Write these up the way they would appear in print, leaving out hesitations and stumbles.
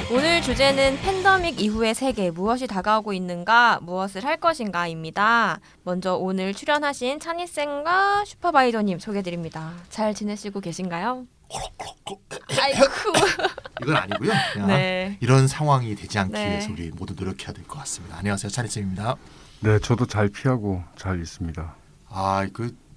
오늘 주제는 팬데믹 이후의 세계, 무엇이 다가오고 있는가, 무엇을 할 것인가입니다. 먼저 오늘 출연하신 찬이쌤과 슈퍼바이저님 소개드립니다. 잘 지내시고 계신가요? 아이쿠. 이건 아니고요. 그냥 네. 이런 상황이 되지 않기 네. 위해서 우리 모두 노력해야 될 것 같습니다. 안녕하세요, 차리쌤입니다. 네, 저도 잘 피하고 잘 있습니다.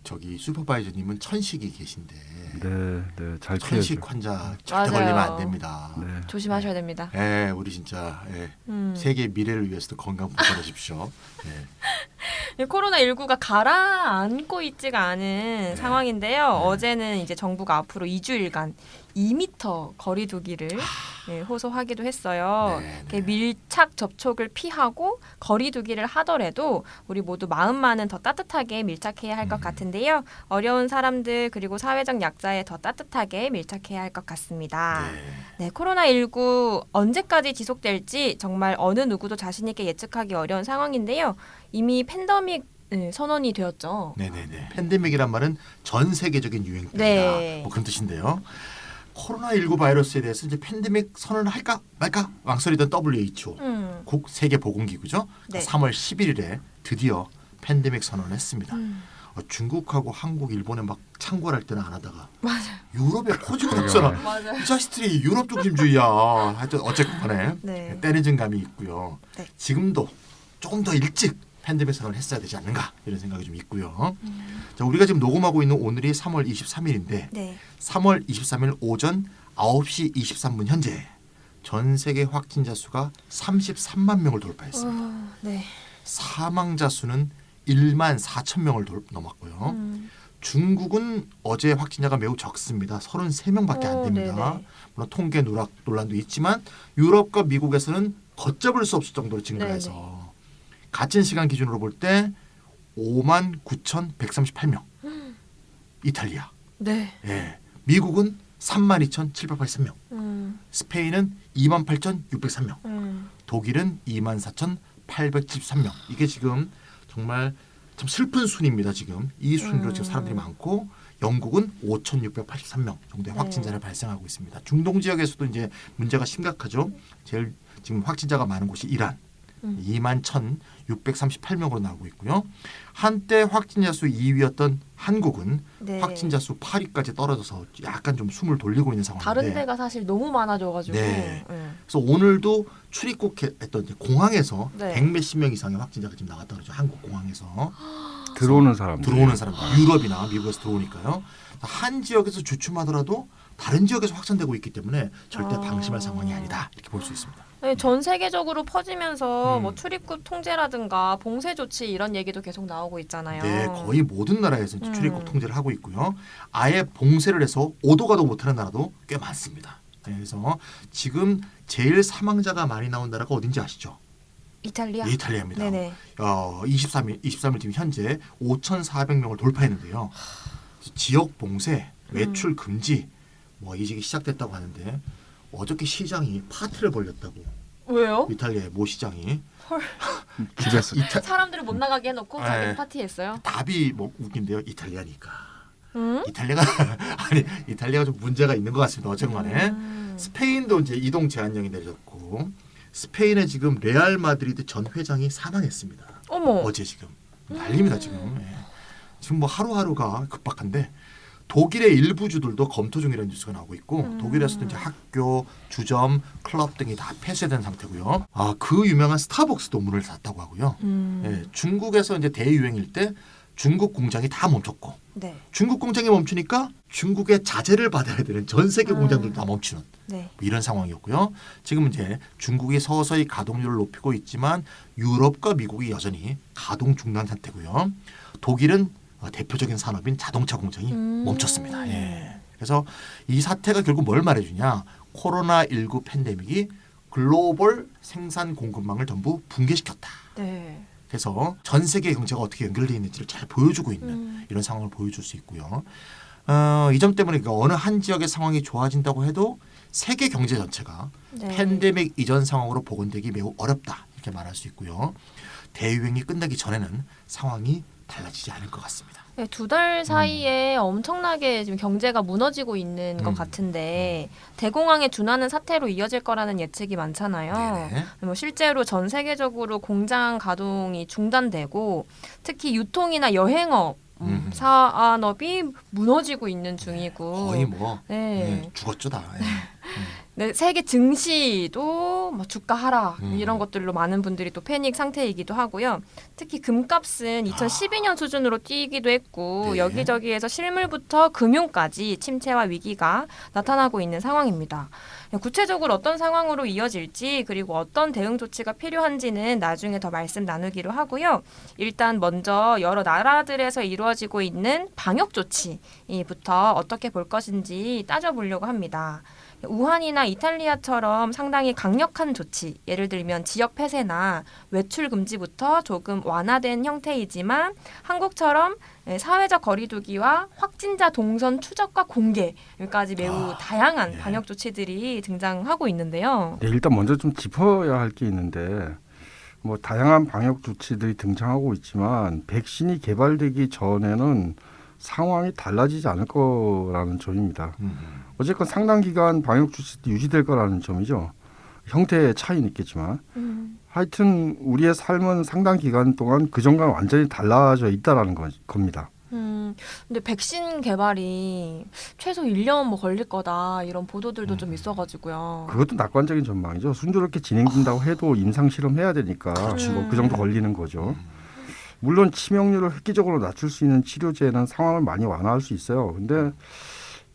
저기 슈퍼바이저님은 천식이 계신데 네, 잘 피하죠. 천식 환자 절대 맞아요. 걸리면 안 됩니다. 네, 조심하셔야 됩니다. 우리 진짜 음. 세계 미래를 위해서도 건강 보존하십시오. 코로나19가 가라앉고 있지가 않은 상황인데요. 어제는 이제 정부가 앞으로 2주일간 2m 거리두기를 호소하기도 했어요. 네, 네. 이렇게 밀착 접촉을 피하고 거리두기를 하더라도 우리 모두 마음만은 더 따뜻하게 밀착해야 할 것 같은데요. 어려운 사람들 그리고 사회적 약자에 더 따뜻하게 밀착해야 할 것 같습니다. 네, 코로나19 언제까지 지속될지 정말 어느 누구도 자신 있게 예측하기 어려운 상황인데요. 이미 팬데믹 선언이 되었죠. 네네네. 팬데믹이란 말은 전 세계적인 유행병이다. 네. 뭐 그런 뜻인데요. 코로나19 바이러스에 대해서 이제 팬데믹 선언을 할까 말까 망설이던 WHO 국 세계보건기구죠. 네. 3월 11일에 드디어 팬데믹 선언을 했습니다. 중국하고 한국, 일본에 막 창궐할 때는 안 하다가 맞아요. 유럽에 퍼지고 있잖아. 맞아요. 이 자식들이 유럽 중심주의야. 하여튼 어쨌건 간에 네. 때려진 감이 있고요. 네. 지금도 조금 더 일찍 팬데믹 선언을 했어야 되지 않는가 이런 생각이 좀 있고요. 자, 우리가 지금 녹음하고 있는 오늘이 3월 23일인데 네. 3월 23일 오전 9시 23분 현재 전 세계 확진자 수가 33만 명을 돌파했습니다. 네. 사망자 수는 1만 4천 명을 넘었고요. 중국은 어제 확진자가 매우 적습니다. 33명밖에 안 됩니다. 네네. 물론 통계 누락 논란도 있지만 유럽과 미국에서는 걷잡을 수 없을 정도로 증가해서 같은 시간 기준으로 볼 때 5만 9,138명. 이탈리아. 네. 미국은 3만 2,783명. 스페인은 2만 8,603명. 독일은 2만 4,873명. 이게 지금 정말 참 슬픈 순입니다. 지금 이 순으로 지금 사람들이 많고 영국은 5,683명 정도의 확진자를 발생하고 있습니다. 중동 지역에서도 이제 문제가 심각하죠. 제일 지금 확진자가 많은 곳이 이란 2만 1,638명으로 나오고 있고요. 한때 확진자 수 2위였던 한국은 네. 확진자 수 8위까지 떨어져서 약간 좀 숨을 돌리고 있는 상황인데 다른 데가 사실 너무 많아져가지고. 네. 그래서 오늘도 출입국했던 이제 공항에서 네. 100몇십 명 이상의 확진자가 지금 나왔다 그러죠. 한국 공항에서 들어오는 사람들. 유럽이나 미국에서 들어오니까요. 한 지역에서 주춤하더라도 다른 지역에서 확산되고 있기 때문에 절대 방심할 상황이 아니다 이렇게 볼 수 있습니다. 네, 전 세계적으로 퍼지면서 뭐 출입국 통제라든가 봉쇄 조치 이런 얘기도 계속 나오고 있잖아요. 네, 거의 모든 나라에서 이제 출입국 통제를 하고 있고요. 아예 봉쇄를 해서 오도 가도 못하는 나라도 꽤 많습니다. 네, 그래서 지금 제일 사망자가 많이 나온 나라가 어딘지 아시죠? 이탈리아. 이탈리아입니다. 네네. 23일 지금 현재 5,400명을 돌파했는데요. 지역 봉쇄, 외출 금지 뭐 이직이 시작됐다고 하는데 어저께 시장이 파티를 벌였다고. 왜요? 이탈리아의 모 시장이. 집에서 사람들을 못 나가게 해놓고 자기 네. 파티했어요. 답이 뭐 웃긴데요. 이탈리아니까. 응? 이탈리아가 좀 문제가 있는 것 같습니다. 어쨌건간에 스페인도 이제 이동 제한령이 내렸고 스페인의 지금 레알 마드리드 전 회장이 사망했습니다. 어머. 어제 지금 난립니다 지금. 지금 뭐 하루하루가 급박한데 독일의 일부 주들도 검토 중이라는 뉴스가 나오고 있고 독일에서도 이제 학교, 주점, 클럽 등이 다 폐쇄된 상태고요. 그 유명한 스타벅스도 문을 닫았다고 하고요. 중국에서 이제 대유행일 때 중국 공장이 다 멈췄고 네. 중국 공장이 멈추니까 중국의 자재를 받아야 되는 전 세계 공장들도 다 멈추는 네. 뭐 이런 상황이었고요. 지금 이제 중국이 서서히 가동률을 높이고 있지만 유럽과 미국이 여전히 가동 중단 상태고요. 독일은 대표적인 산업인 자동차 공장이 멈췄습니다. 그래서 이 사태가 결국 뭘 말해주냐? 코로나19 팬데믹이 글로벌 생산 공급망을 전부 붕괴시켰다. 네. 그래서 전 세계 경제가 어떻게 연결되어 있는지를 잘 보여주고 있는 이런 상황을 보여줄 수 있고요. 이 점 때문에 그러니까 어느 한 지역의 상황이 좋아진다고 해도 세계 경제 전체가 팬데믹 이전 상황으로 복원되기 매우 어렵다 이렇게 말할 수 있고요. 대유행이 끝나기 전에는 상황이 달라지지 않을 것 같습니다. 두 달 사이에 엄청나게 지금 경제가 무너지고 있는 것 음. 같은데 대공황에 준하는 사태로 이어질 거라는 예측이 많잖아요. 네네. 뭐 실제로 전 세계적으로 공장 가동이 중단되고 특히 유통이나 여행업 산업이 무너지고 있는 중이고 거의 뭐 네. 예, 죽었죠 다. 예. 네, 세계 증시도 뭐 주가 하락 음. 이런 것들로 많은 분들이 또 패닉 상태이기도 하고요. 특히 금값은 2012년 수준으로 뛰기도 했고 네. 여기저기에서 실물부터 금융까지 침체와 위기가 나타나고 있는 상황입니다. 구체적으로 어떤 상황으로 이어질지 그리고 어떤 대응 조치가 필요한지는 나중에 더 말씀 나누기로 하고요. 일단 먼저 여러 나라들에서 이루어지고 있는 방역 조치부터 어떻게 볼 것인지 따져보려고 합니다. 우한이나 이탈리아처럼 상당히 강력한 조치, 예를 들면 지역 폐쇄나 외출 금지부터 조금 완화된 형태이지만 한국처럼 사회적 거리두기와 확진자 동선 추적과 공개까지 매우 다양한 네. 방역 조치들이 등장하고 있는데요. 네, 일단 먼저 좀 짚어야 할 게 있는데 뭐 다양한 방역 조치들이 등장하고 있지만 백신이 개발되기 전에는 상황이 달라지지 않을 거라는 점입니다. 어쨌건 상당 기간 방역 조치도 유지될 거라는 점이죠. 형태의 차이는 있겠지만 하여튼 우리의 삶은 상당 기간 동안 그전과 완전히 달라져 있다라는 겁니다. 근데 백신 개발이 최소 1년 뭐 걸릴 거다 이런 보도들도 좀 있어가지고요. 그것도 낙관적인 전망이죠. 순조롭게 진행된다고 해도 임상 실험해야 되니까 그렇죠. 뭐 그 정도 걸리는 거죠. 물론 치명률을 획기적으로 낮출 수 있는 치료제는 상황을 많이 완화할 수 있어요. 근데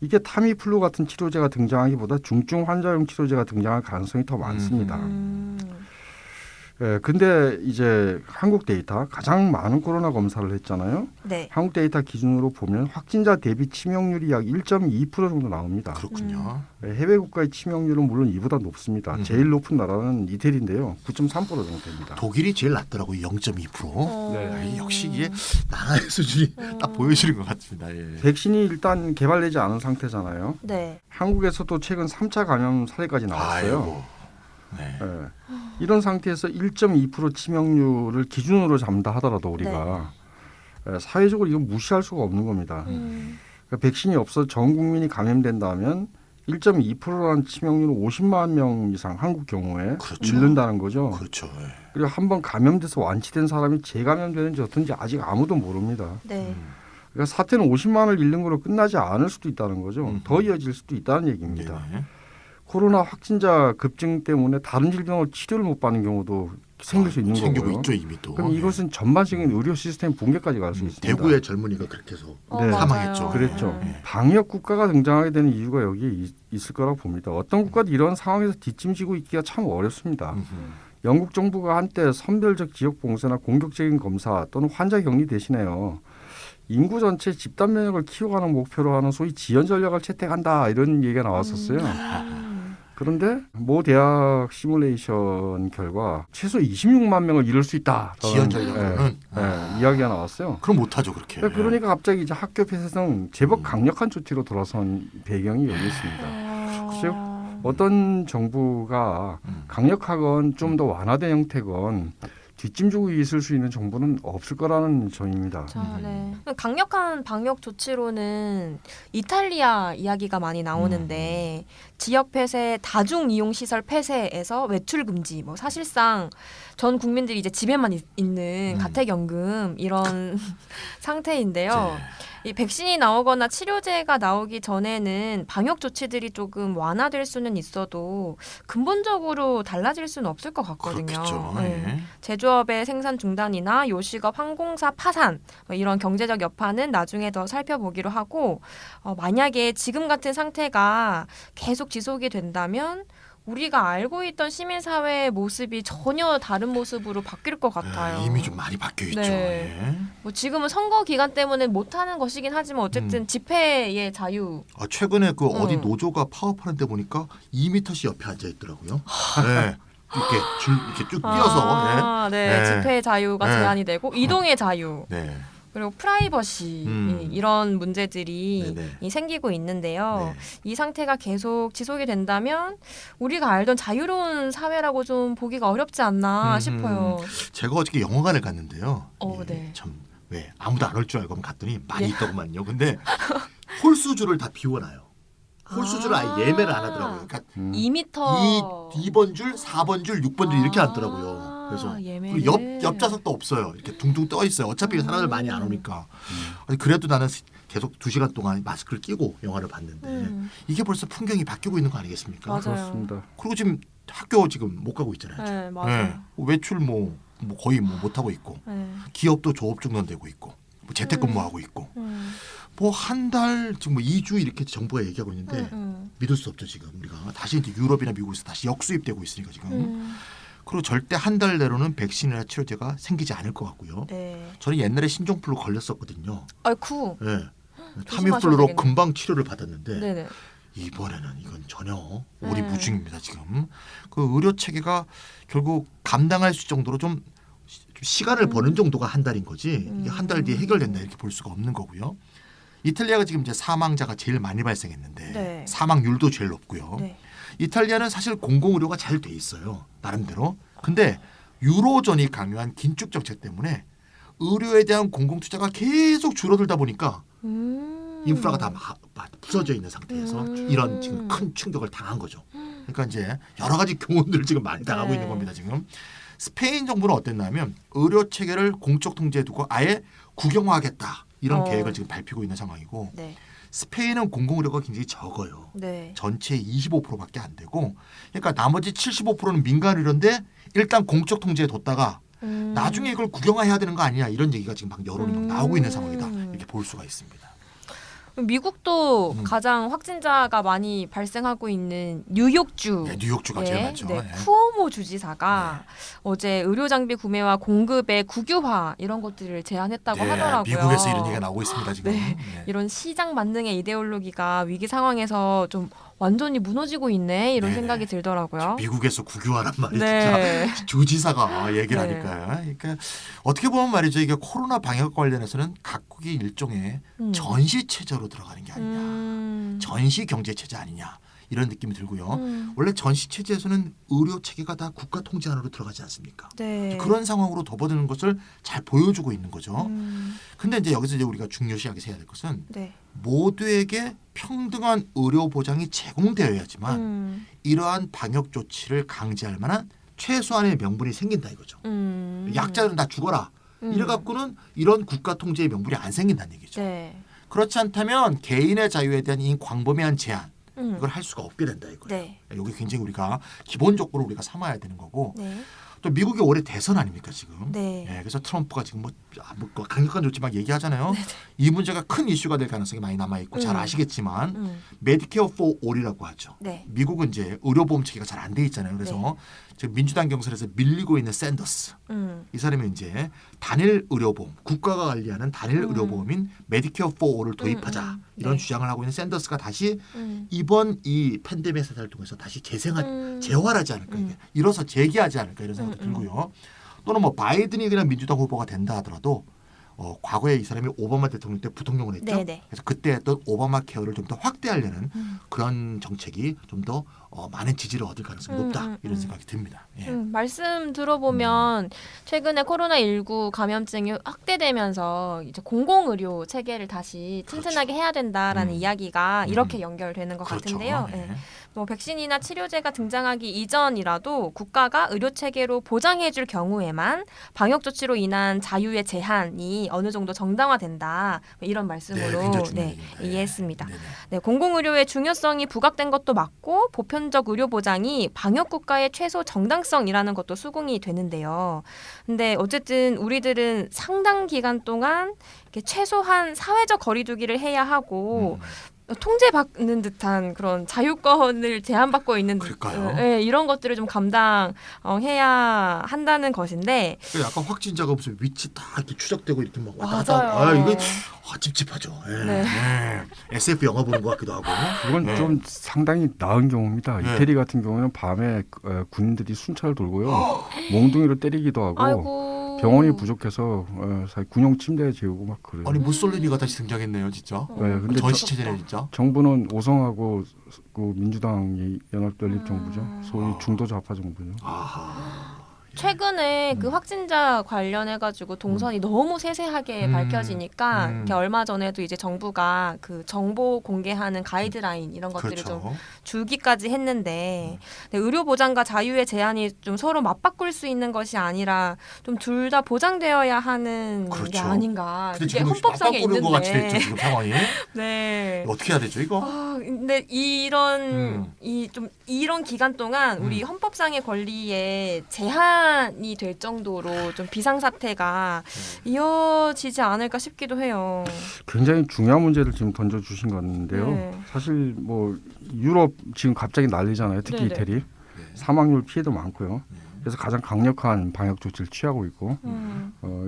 이게 타미플루 같은 치료제가 등장하기보다 중증 환자용 치료제가 등장할 가능성이 더 많습니다. 예, 근데 이제 한국 데이터 가장 많은 코로나 검사를 했잖아요. 네. 한국 데이터 기준으로 보면 확진자 대비 치명률이 약 1.2% 정도 나옵니다. 그렇군요. 예, 해외 국가의 치명률은 물론 이보다 높습니다. 제일 높은 나라는 이태리인데요. 9.3% 정도 됩니다. 독일이 제일 낮더라고요. 0.2%. 네. 역시 이게 나라의 수준이 딱 보여지는 것 같습니다. 예. 백신이 일단 개발되지 않은 상태잖아요. 네. 한국에서도 최근 3차 감염 사례까지 나왔어요. 아이고. 네. 예. 이런 상태에서 1.2% 치명률을 기준으로 잡는다 하더라도 우리가 예, 사회적으로 이건 무시할 수가 없는 겁니다. 그러니까 백신이 없어 전 국민이 감염된다면 1.2%라는 치명률은 50만 명 이상 한국 경우에 그렇죠. 잃는다는 거죠. 그렇죠. 예. 그리고 한번 감염돼서 완치된 사람이 재감염되는지 어떤지 아직 아무도 모릅니다. 네. 그러니까 사태는 50만을 잃는 걸로 끝나지 않을 수도 있다는 거죠. 음. 더 이어질 수도 있다는 얘기입니다. 네. 코로나 확진자 급증 때문에 다른 질병을 치료를 못 받는 경우도 생길 수 있는 생기고 거고요. 있죠 이미 또. 그럼 예. 이것은 전반적인 의료 시스템 붕괴까지 갈 수 있습니다. 대구의 젊은이가 그렇게 해서 네. 사망했죠. 맞아요. 그랬죠. 네. 방역 국가가 등장하게 되는 이유가 여기 있을 거라고 봅니다. 어떤 국가도 이런 상황에서 뒷짐지고 있기가 참 어렵습니다. 영국 정부가 한때 선별적 지역 봉쇄나 공격적인 검사 또는 환자 격리 대신에요. 인구 전체 집단 면역을 키워가는 목표로 하는 소위 지연 전략을 채택한다 이런 얘기가 나왔었어요. 그런데 모 대학 시뮬레이션 결과 최소 26만 명을 잃을 수 있다. 지연 전략으로는 이야기가 나왔어요. 그럼 못하죠 그렇게. 그러니까 갑자기 이제 학교 폐쇄 등 제법 강력한 조치로 돌아선 배경이 여기 있습니다. 글쎄요. 어떤 정부가 강력하건 좀 더 완화된 형태건 뒷짐지고 있을 수 있는 정부는 없을 거라는 점입니다. 자, 네. 강력한 방역 조치로는 이탈리아 이야기가 많이 나오는데 지역 폐쇄, 다중 이용 시설 폐쇄에서 외출 금지, 뭐 사실상 전 국민들이 이제 집에만 있는 가택연금 이런 상태인데요. 이 백신이 나오거나 치료제가 나오기 전에는 방역 조치들이 조금 완화될 수는 있어도 근본적으로 달라질 수는 없을 것 같거든요. 그렇겠죠. 네. 예. 제조업의 생산 중단이나 요식업 항공사 파산 이런 경제적 여파는 나중에 더 살펴보기로 하고 만약에 지금 같은 상태가 계속 지속이 된다면 우리가 알고 있던 시민사회의 모습이 전혀 다른 모습으로 바뀔 것 같아요. 이미 좀 많이 바뀌어 있죠. 네. 예. 뭐 지금은 선거 기간 때문에 못하는 것이긴 하지만 어쨌든 집회의 자유. 최근에 그 어디 노조가 파업하는 데 보니까 2m씩 옆에 앉아 있더라고요. 네. 이렇게 쭉 뛰어서. 네. 집회의 자유가 네. 제한이 되고 이동의 자유. 네. 그리고 프라이버시 이런 문제들이 네네. 생기고 있는데요. 네. 이 상태가 계속 지속이 된다면 우리가 알던 자유로운 사회라고 좀 보기가 어렵지 않나 싶어요. 제가 어저께 영화관을 갔는데요. 네. 참 왜 아무도 안 올 줄 알고 갔더니 많이 네. 있더구만요. 근데 홀수주를 다 비워놔요. 홀수주를 아예 예매를 안 하더라고요. 그러니까 2m 2번 줄, 4번 줄, 6번 줄 이렇게 앉더라고요. 그래서 예매를. 그리고 옆 좌석도 없어요. 이렇게 둥둥 떠 있어요. 어차피 사람들 많이 안 오니까. 그래도 나는 계속 2시간 동안 마스크를 끼고 영화를 봤는데 이게 벌써 풍경이 바뀌고 있는 거 아니겠습니까? 맞아요. 그렇습니다. 그리고 지금 학교 지금 못 가고 있잖아요. 네, 맞아요. 외출 뭐 거의 못 하고 있고 네. 기업도 조업 중단되고 있고 뭐 재택근무하고 있고 뭐 한 달 지금 뭐 2주 이렇게 정부가 얘기하고 있는데 믿을 수 없죠 지금 우리가 다시 이제 유럽이나 미국에서 다시 역수입되고 있으니까 지금 그리고 절대 한 달 내로는 백신이나 치료제가 생기지 않을 것 같고요. 네. 저는 옛날에 신종플루 걸렸었거든요. 아이쿠. 네. 조심하셔야 타미플루로 되겠네. 금방 치료를 받았는데 네네. 이번에는 이건 전혀 오리무중입니다 지금. 그 의료 체계가 결국 감당할 수 정도로 좀 시간을 버는 정도가 한 달인 거지 이게 한 달 뒤에 해결된다 이렇게 볼 수가 없는 거고요. 이탈리아가 지금 이제 사망자가 제일 많이 발생했는데 네. 사망률도 제일 높고요. 네. 이탈리아는 사실 공공의료가 잘 돼 있어요 나름대로. 근데 유로존이 강요한 긴축 정책 때문에 의료에 대한 공공 투자가 계속 줄어들다 보니까 인프라가 다 부서져 있는 상태에서 이런 지금 큰 충격을 당한 거죠. 그러니까 이제 여러 가지 교훈들을 지금 많이 당하고 네. 있는 겁니다. 지금 스페인 정부는 어땠냐면 의료 체계를 공적 통제에 두고 아예 국영화하겠다 이런 계획을 지금 밟히고 있는 상황이고 네. 스페인은 공공의료가 굉장히 적어요. 네. 전체의 25%밖에 안 되고 그러니까 나머지 75%는 민간 의료인데 일단 공적 통제에 뒀다가 나중에 이걸 국영화해야 되는 거 아니냐 이런 얘기가 지금 막 여론이 막 나오고 있는 상황이다 이렇게 볼 수가 있습니다. 미국도 가장 확진자가 많이 발생하고 있는 뉴욕주. 네, 뉴욕주가 제일 많죠. 네, 네. 쿠오모 주지사가 어제 의료 장비 구매와 공급의 국유화 이런 것들을 제안했다고 네, 하더라고요. 미국에서 이런 얘기가 나오고 있습니다 지금. 네. 네. 이런 시장 만능의 이데올로기가 위기 상황에서 좀 완전히 무너지고 있네 이런 네. 생각이 들더라고요. 미국에서 국유화란 말이 네. 진짜 주지사가 얘기를 네. 하니까. 그러니까 어떻게 보면 말이죠. 이게 코로나 방역 관련해서는 각국이 일종의 전시 체제로 들어가는 게 아니냐. 전시 경제 체제 아니냐. 이런 느낌이 들고요. 원래 전시 체제에서는 의료 체계가 다 국가 통제 안으로 들어가지 않습니까? 네. 그런 상황으로 접어드는 것을 잘 보여주고 있는 거죠. 근데 이제 여기서 이제 우리가 중요시하게 해야 될 것은 네. 모두에게 평등한 의료 보장이 제공되어야지만 이러한 방역 조치를 강제할 만한 최소한의 명분이 생긴다 이거죠. 약자들은 다 죽어라. 이래 갖고는 이런 국가 통제의 명분이 안 생긴다는 얘기죠. 네. 그렇지 않다면 개인의 자유에 대한 이 광범위한 제한 이걸 할 수가 없게 된다 이거예요. 네. 여기 굉장히 우리가 기본적으로 우리가 삼아야 되는 거고 네. 또 미국이 올해 대선 아닙니까 지금? 네. 그래서 트럼프가 지금 뭐 강력한 조치 막 얘기하잖아요. 이 문제가 큰 이슈가 될 가능성이 많이 남아 있고 잘 아시겠지만 메디케어 포 올이라고 하죠. 네. 미국은 이제 의료보험 체계가 잘 안 돼 있잖아요. 그래서 지금 민주당 경선에서 밀리고 있는 샌더스 이 사람이 이제 단일 의료보험 국가가 관리하는 단일 의료보험인 메디케어 포 올을 도입하자 이런 네. 주장을 하고 있는 샌더스가 다시 이번 이 팬데믹 사태를 통해서 다시 재활하지 않을까 이게 일어서 재기하지 않을까 이런 생각도 들고요. 또는 뭐 바이든이 그냥 민주당 후보가 된다 하더라도 과거에 이 사람이 오바마 대통령 때 부통령을 했죠. 네네. 그래서 그때 했던 오바마 케어를 좀 더 확대하려는 그런 정책이 좀 더 많은 지지를 얻을 가능성이 높다 이런 생각이 듭니다. 예. 말씀 들어보면 최근에 코로나19 감염증이 확대되면서 이제 공공의료 체계를 다시 튼튼하게 해야 된다라는 이야기가 이렇게 연결되는 것 그렇죠. 같은데요. 예. 뭐 백신이나 치료제가 등장하기 이전이라도 국가가 의료 체계로 보장해줄 경우에만 방역 조치로 인한 자유의 제한이 어느 정도 정당화된다 이런 말씀으로 굉장히 중요한 얘기입니다. 이해했습니다. 네네. 네, 공공의료의 중요성이 부각된 것도 맞고 보편적 의료 보장이 방역 국가의 최소 정당성이라는 것도 수긍이 되는데요. 근데 어쨌든 우리들은 상당 기간 동안 이렇게 최소한 사회적 거리두기를 해야 하고 통제받는 듯한 그런 자유권을 제한받고 있는 그럴까요? 이런 것들을 좀 감당해야 한다는 것인데 약간 확진자가 무슨 위치 다 이렇게 추적되고 이렇게 막 왔다 맞아요. 갔다. 이게 찝찝하죠. 예. 네. 예. SF 영화 보는 것 같기도 하고. 그건 예. 좀 상당히 나은 경우입니다. 네. 이태리 같은 경우는 밤에 군인들이 순찰을 돌고요. 몽둥이로 때리기도 하고 아이고 병원이 부족해서 군용 침대에 재우고 막 그래요. 아니 무솔리니가 다시 등장했네요, 진짜. 네, 근데 전시 체제네 진짜. 정부는 오성하고 그 민주당이 연합연립 정부죠. 소위 중도 좌파 정부죠. 아하. 최근에 그 확진자 관련해가지고 동선이 너무 세세하게 밝혀지니까 이렇게 얼마 전에도 이제 정부가 그 정보 공개하는 가이드라인 이런 것들을 그렇죠. 좀 주기까지 했는데 네, 의료 보장과 자유의 제한이 좀 서로 맞바꿀 수 있는 것이 아니라 좀 둘 다 보장되어야 하는 게 그렇죠. 아닌가. 근데 그게 지금 헌법상에 것 같이 됐죠, 있는데. 지금 상황이. 네. 어떻게 해야 되죠, 이거? 근데 이런 기간 동안 우리 헌법상의 권리에 제한이 될 정도로 좀 비상사태가 이어지지 않을까 싶기도 해요. 굉장히 중요한 문제를 지금 던져주신 건데요. 네. 사실 뭐 유럽 지금 갑자기 난리잖아요. 특히 네네. 이태리. 사망률 피해도 많고요. 그래서 가장 강력한 방역 조치를 취하고 있고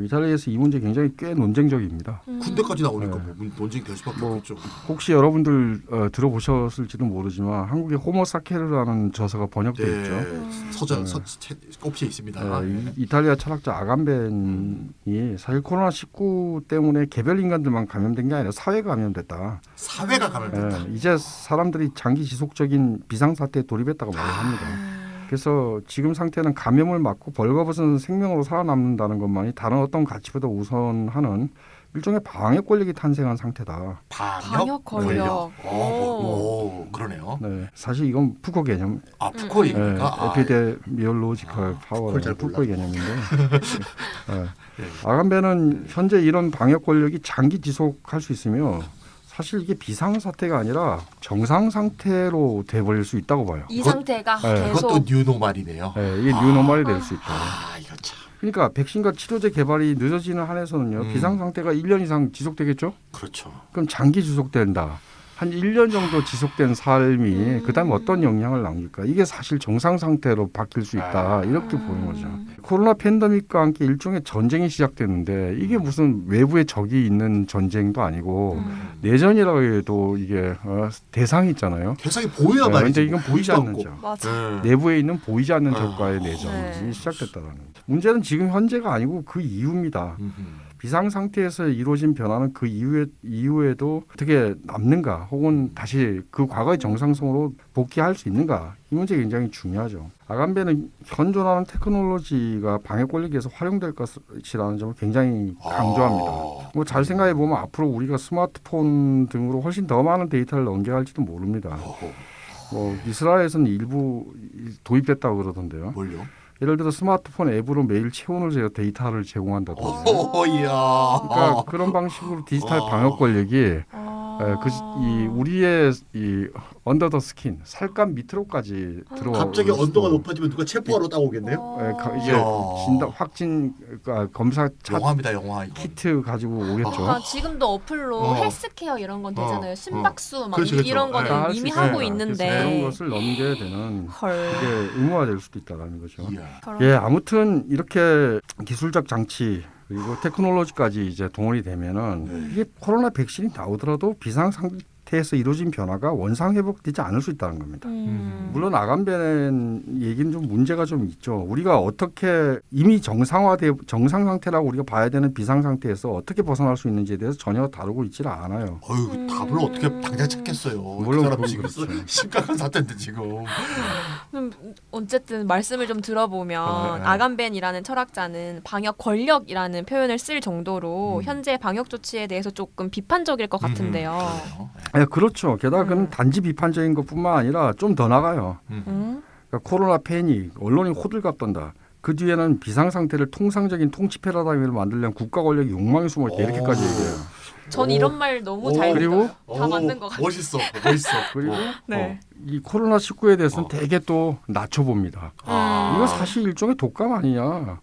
이탈리아에서 이 문제 굉장히 꽤 논쟁적입니다. 군대까지 나오니까 뭐 논쟁이 될 수밖에 없겠죠. 혹시 여러분들 들어보셨을지도 모르지만 한국에 호모사케르라는 저서가 번역되어 있죠. 서전 꼽혀 있습니다. 이탈리아 철학자 아간벤이 사실 코로나19 때문에 개별 인간들만 감염된 게 아니라 사회가 감염됐다. 사회가 감염됐다. 이제 사람들이 장기 지속적인 비상사태에 돌입했다고 말을 합니다. 그래서 지금 상태는 감염을 막고 벌거벗은 생명으로 살아남는다는 것만이 다른 어떤 가치보다 우선하는 일종의 방역 권력이 탄생한 상태다. 방역 권력. 그러네요. 네, 사실 이건 푸코 개념. 푸코 얘기니까. 에피데미올로지컬 파워라는 잘 푸코의 개념인데. 아간베는 현재 이런 방역 권력이 장기 지속할 수 있으며 사실 이게 비상사태가 아니라 정상 상태로 돼버릴 수 있다고 봐요. 이 상태가 계속. 그것도 뉴노말이네요. 이게 뉴노멀이 될 수 있다. 이거 참. 그러니까 백신과 치료제 개발이 늦어지는 한에서는요. 비상상태가 1년 이상 지속되겠죠? 그렇죠. 그럼 장기 지속된다. 한 1년 정도 지속된 삶이 그다음에 어떤 영향을 남길까? 이게 사실 정상 상태로 바뀔 수 있다. 이렇게 보는 거죠. 코로나 팬데믹과 함께 일종의 전쟁이 시작됐는데 이게 무슨 외부에 적이 있는 전쟁도 아니고 내전이라고 해도 이게 대상이 있잖아요. 대상이 보여야 말이지. 그런데 이건 보이지 않는 적. 맞아. 내부에 있는 보이지 않는 적과의 내전이 시작됐다는 거죠. 문제는 지금 현재가 아니고 그 이후입니다. 비상 상태에서 이루어진 변화는 그 이후에도 어떻게 남는가 혹은 다시 그 과거의 정상성으로 복귀할 수 있는가 이 문제 굉장히 중요하죠. 아간베는 현존하는 테크놀로지가 방역 권력에서 활용될 것이라는 점을 굉장히 강조합니다. 뭐 잘 생각해 보면 앞으로 우리가 스마트폰 등으로 훨씬 더 많은 데이터를 넘겨갈지도 모릅니다. 뭐 이스라엘에서는 일부 도입됐다고 그러던데요. 뭘요? 예를 들어 스마트폰 앱으로 매일 체온을 재어 데이터를 제공한다든지. 그러니까 그런 방식으로 디지털 방역 권력이 우리의 이 언더 더 스킨 살감 밑으로까지 들어와. 갑자기 언더가 높아지면 누가 체포하러 따오겠네요. 이제 확진 검사 영화입니다, 영화. 키트 가지고 오겠죠. 지금도 어플로 헬스케어 이런 건 되잖아요. 심박수 막 그렇죠. 이런 거는 이미 하고 있는데 그런 것을 넘겨야 되는 이게 의무화될 수도 있다라는 거죠. 아무튼 이렇게 기술적 장치 그리고 테크놀로지까지 이제 동원이 되면은 이게 코로나 백신이 나오더라도 비상 상태에서 이루어진 변화가 원상 회복되지 않을 수 있다는 겁니다. 물론 아간베는 얘기는 좀 문제가 좀 있죠. 우리가 어떻게 이미 정상 상태라고 우리가 봐야 되는 비상 상태에서 어떻게 벗어날 수 있는지에 대해서 전혀 다루고 있지는 않아요. 답을 어떻게 당장 찾겠어요. 물론 그 사람 지금 심각한 사태인데 지금. 어쨌든 말씀을 좀 들어보면 아간벤이라는 철학자는 방역 권력이라는 표현을 쓸 정도로 현재 방역 조치에 대해서 조금 비판적일 것 같은데요. 그렇죠. 게다가 그는 단지 비판적인 것뿐만 아니라 좀 더 나가요. 그러니까 코로나 패닉, 언론이 호들갑 떤다. 그 뒤에는 비상 상태를 통상적인 통치 패러다임을 만들려는 국가 권력의 욕망이 숨어 있다. 이렇게까지 얘기해요. 전 이런 말 너무 잘 그리고 다 맞는 것 같아요. 멋있어. 그리고 네. 이 코로나19에 대해서는 되게 또 낮춰봅니다. 이거 사실 일종의 독감 아니냐.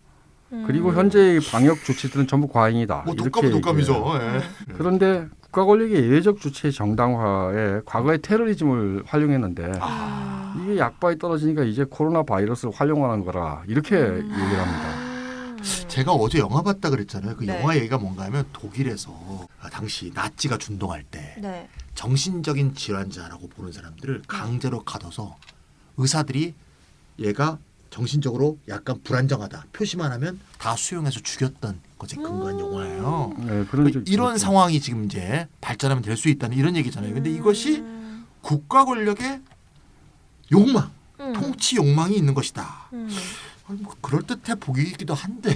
그리고 현재의 방역 조치들은 전부 과잉이다. 독감은 독감이죠. 그런데 국가 권력의 예외적 주체 정당화에 과거의 테러리즘을 활용했는데 이게 약발이 떨어지니까 이제 코로나 바이러스를 활용하는 거라 이렇게 얘기를 합니다. 제가 어제 영화 봤다 그랬잖아요. 그 네. 영화 얘기가 뭔가 하면 독일에서 당시 나치가 준동할 때 네. 정신적인 질환자라고 보는 사람들을 강제로 가둬서 의사들이 얘가 정신적으로 약간 불안정하다 표시만 하면 다 수용해서 죽였던 것에 근거한 영화예요. 이런 상황이 지금 이제 발전하면 될 수 있다는 이런 얘기잖아요. 근데 이것이 국가 권력의 욕망, 통치 욕망이 있는 것이다. 아니, 뭐 그럴 듯해 보이기도 한데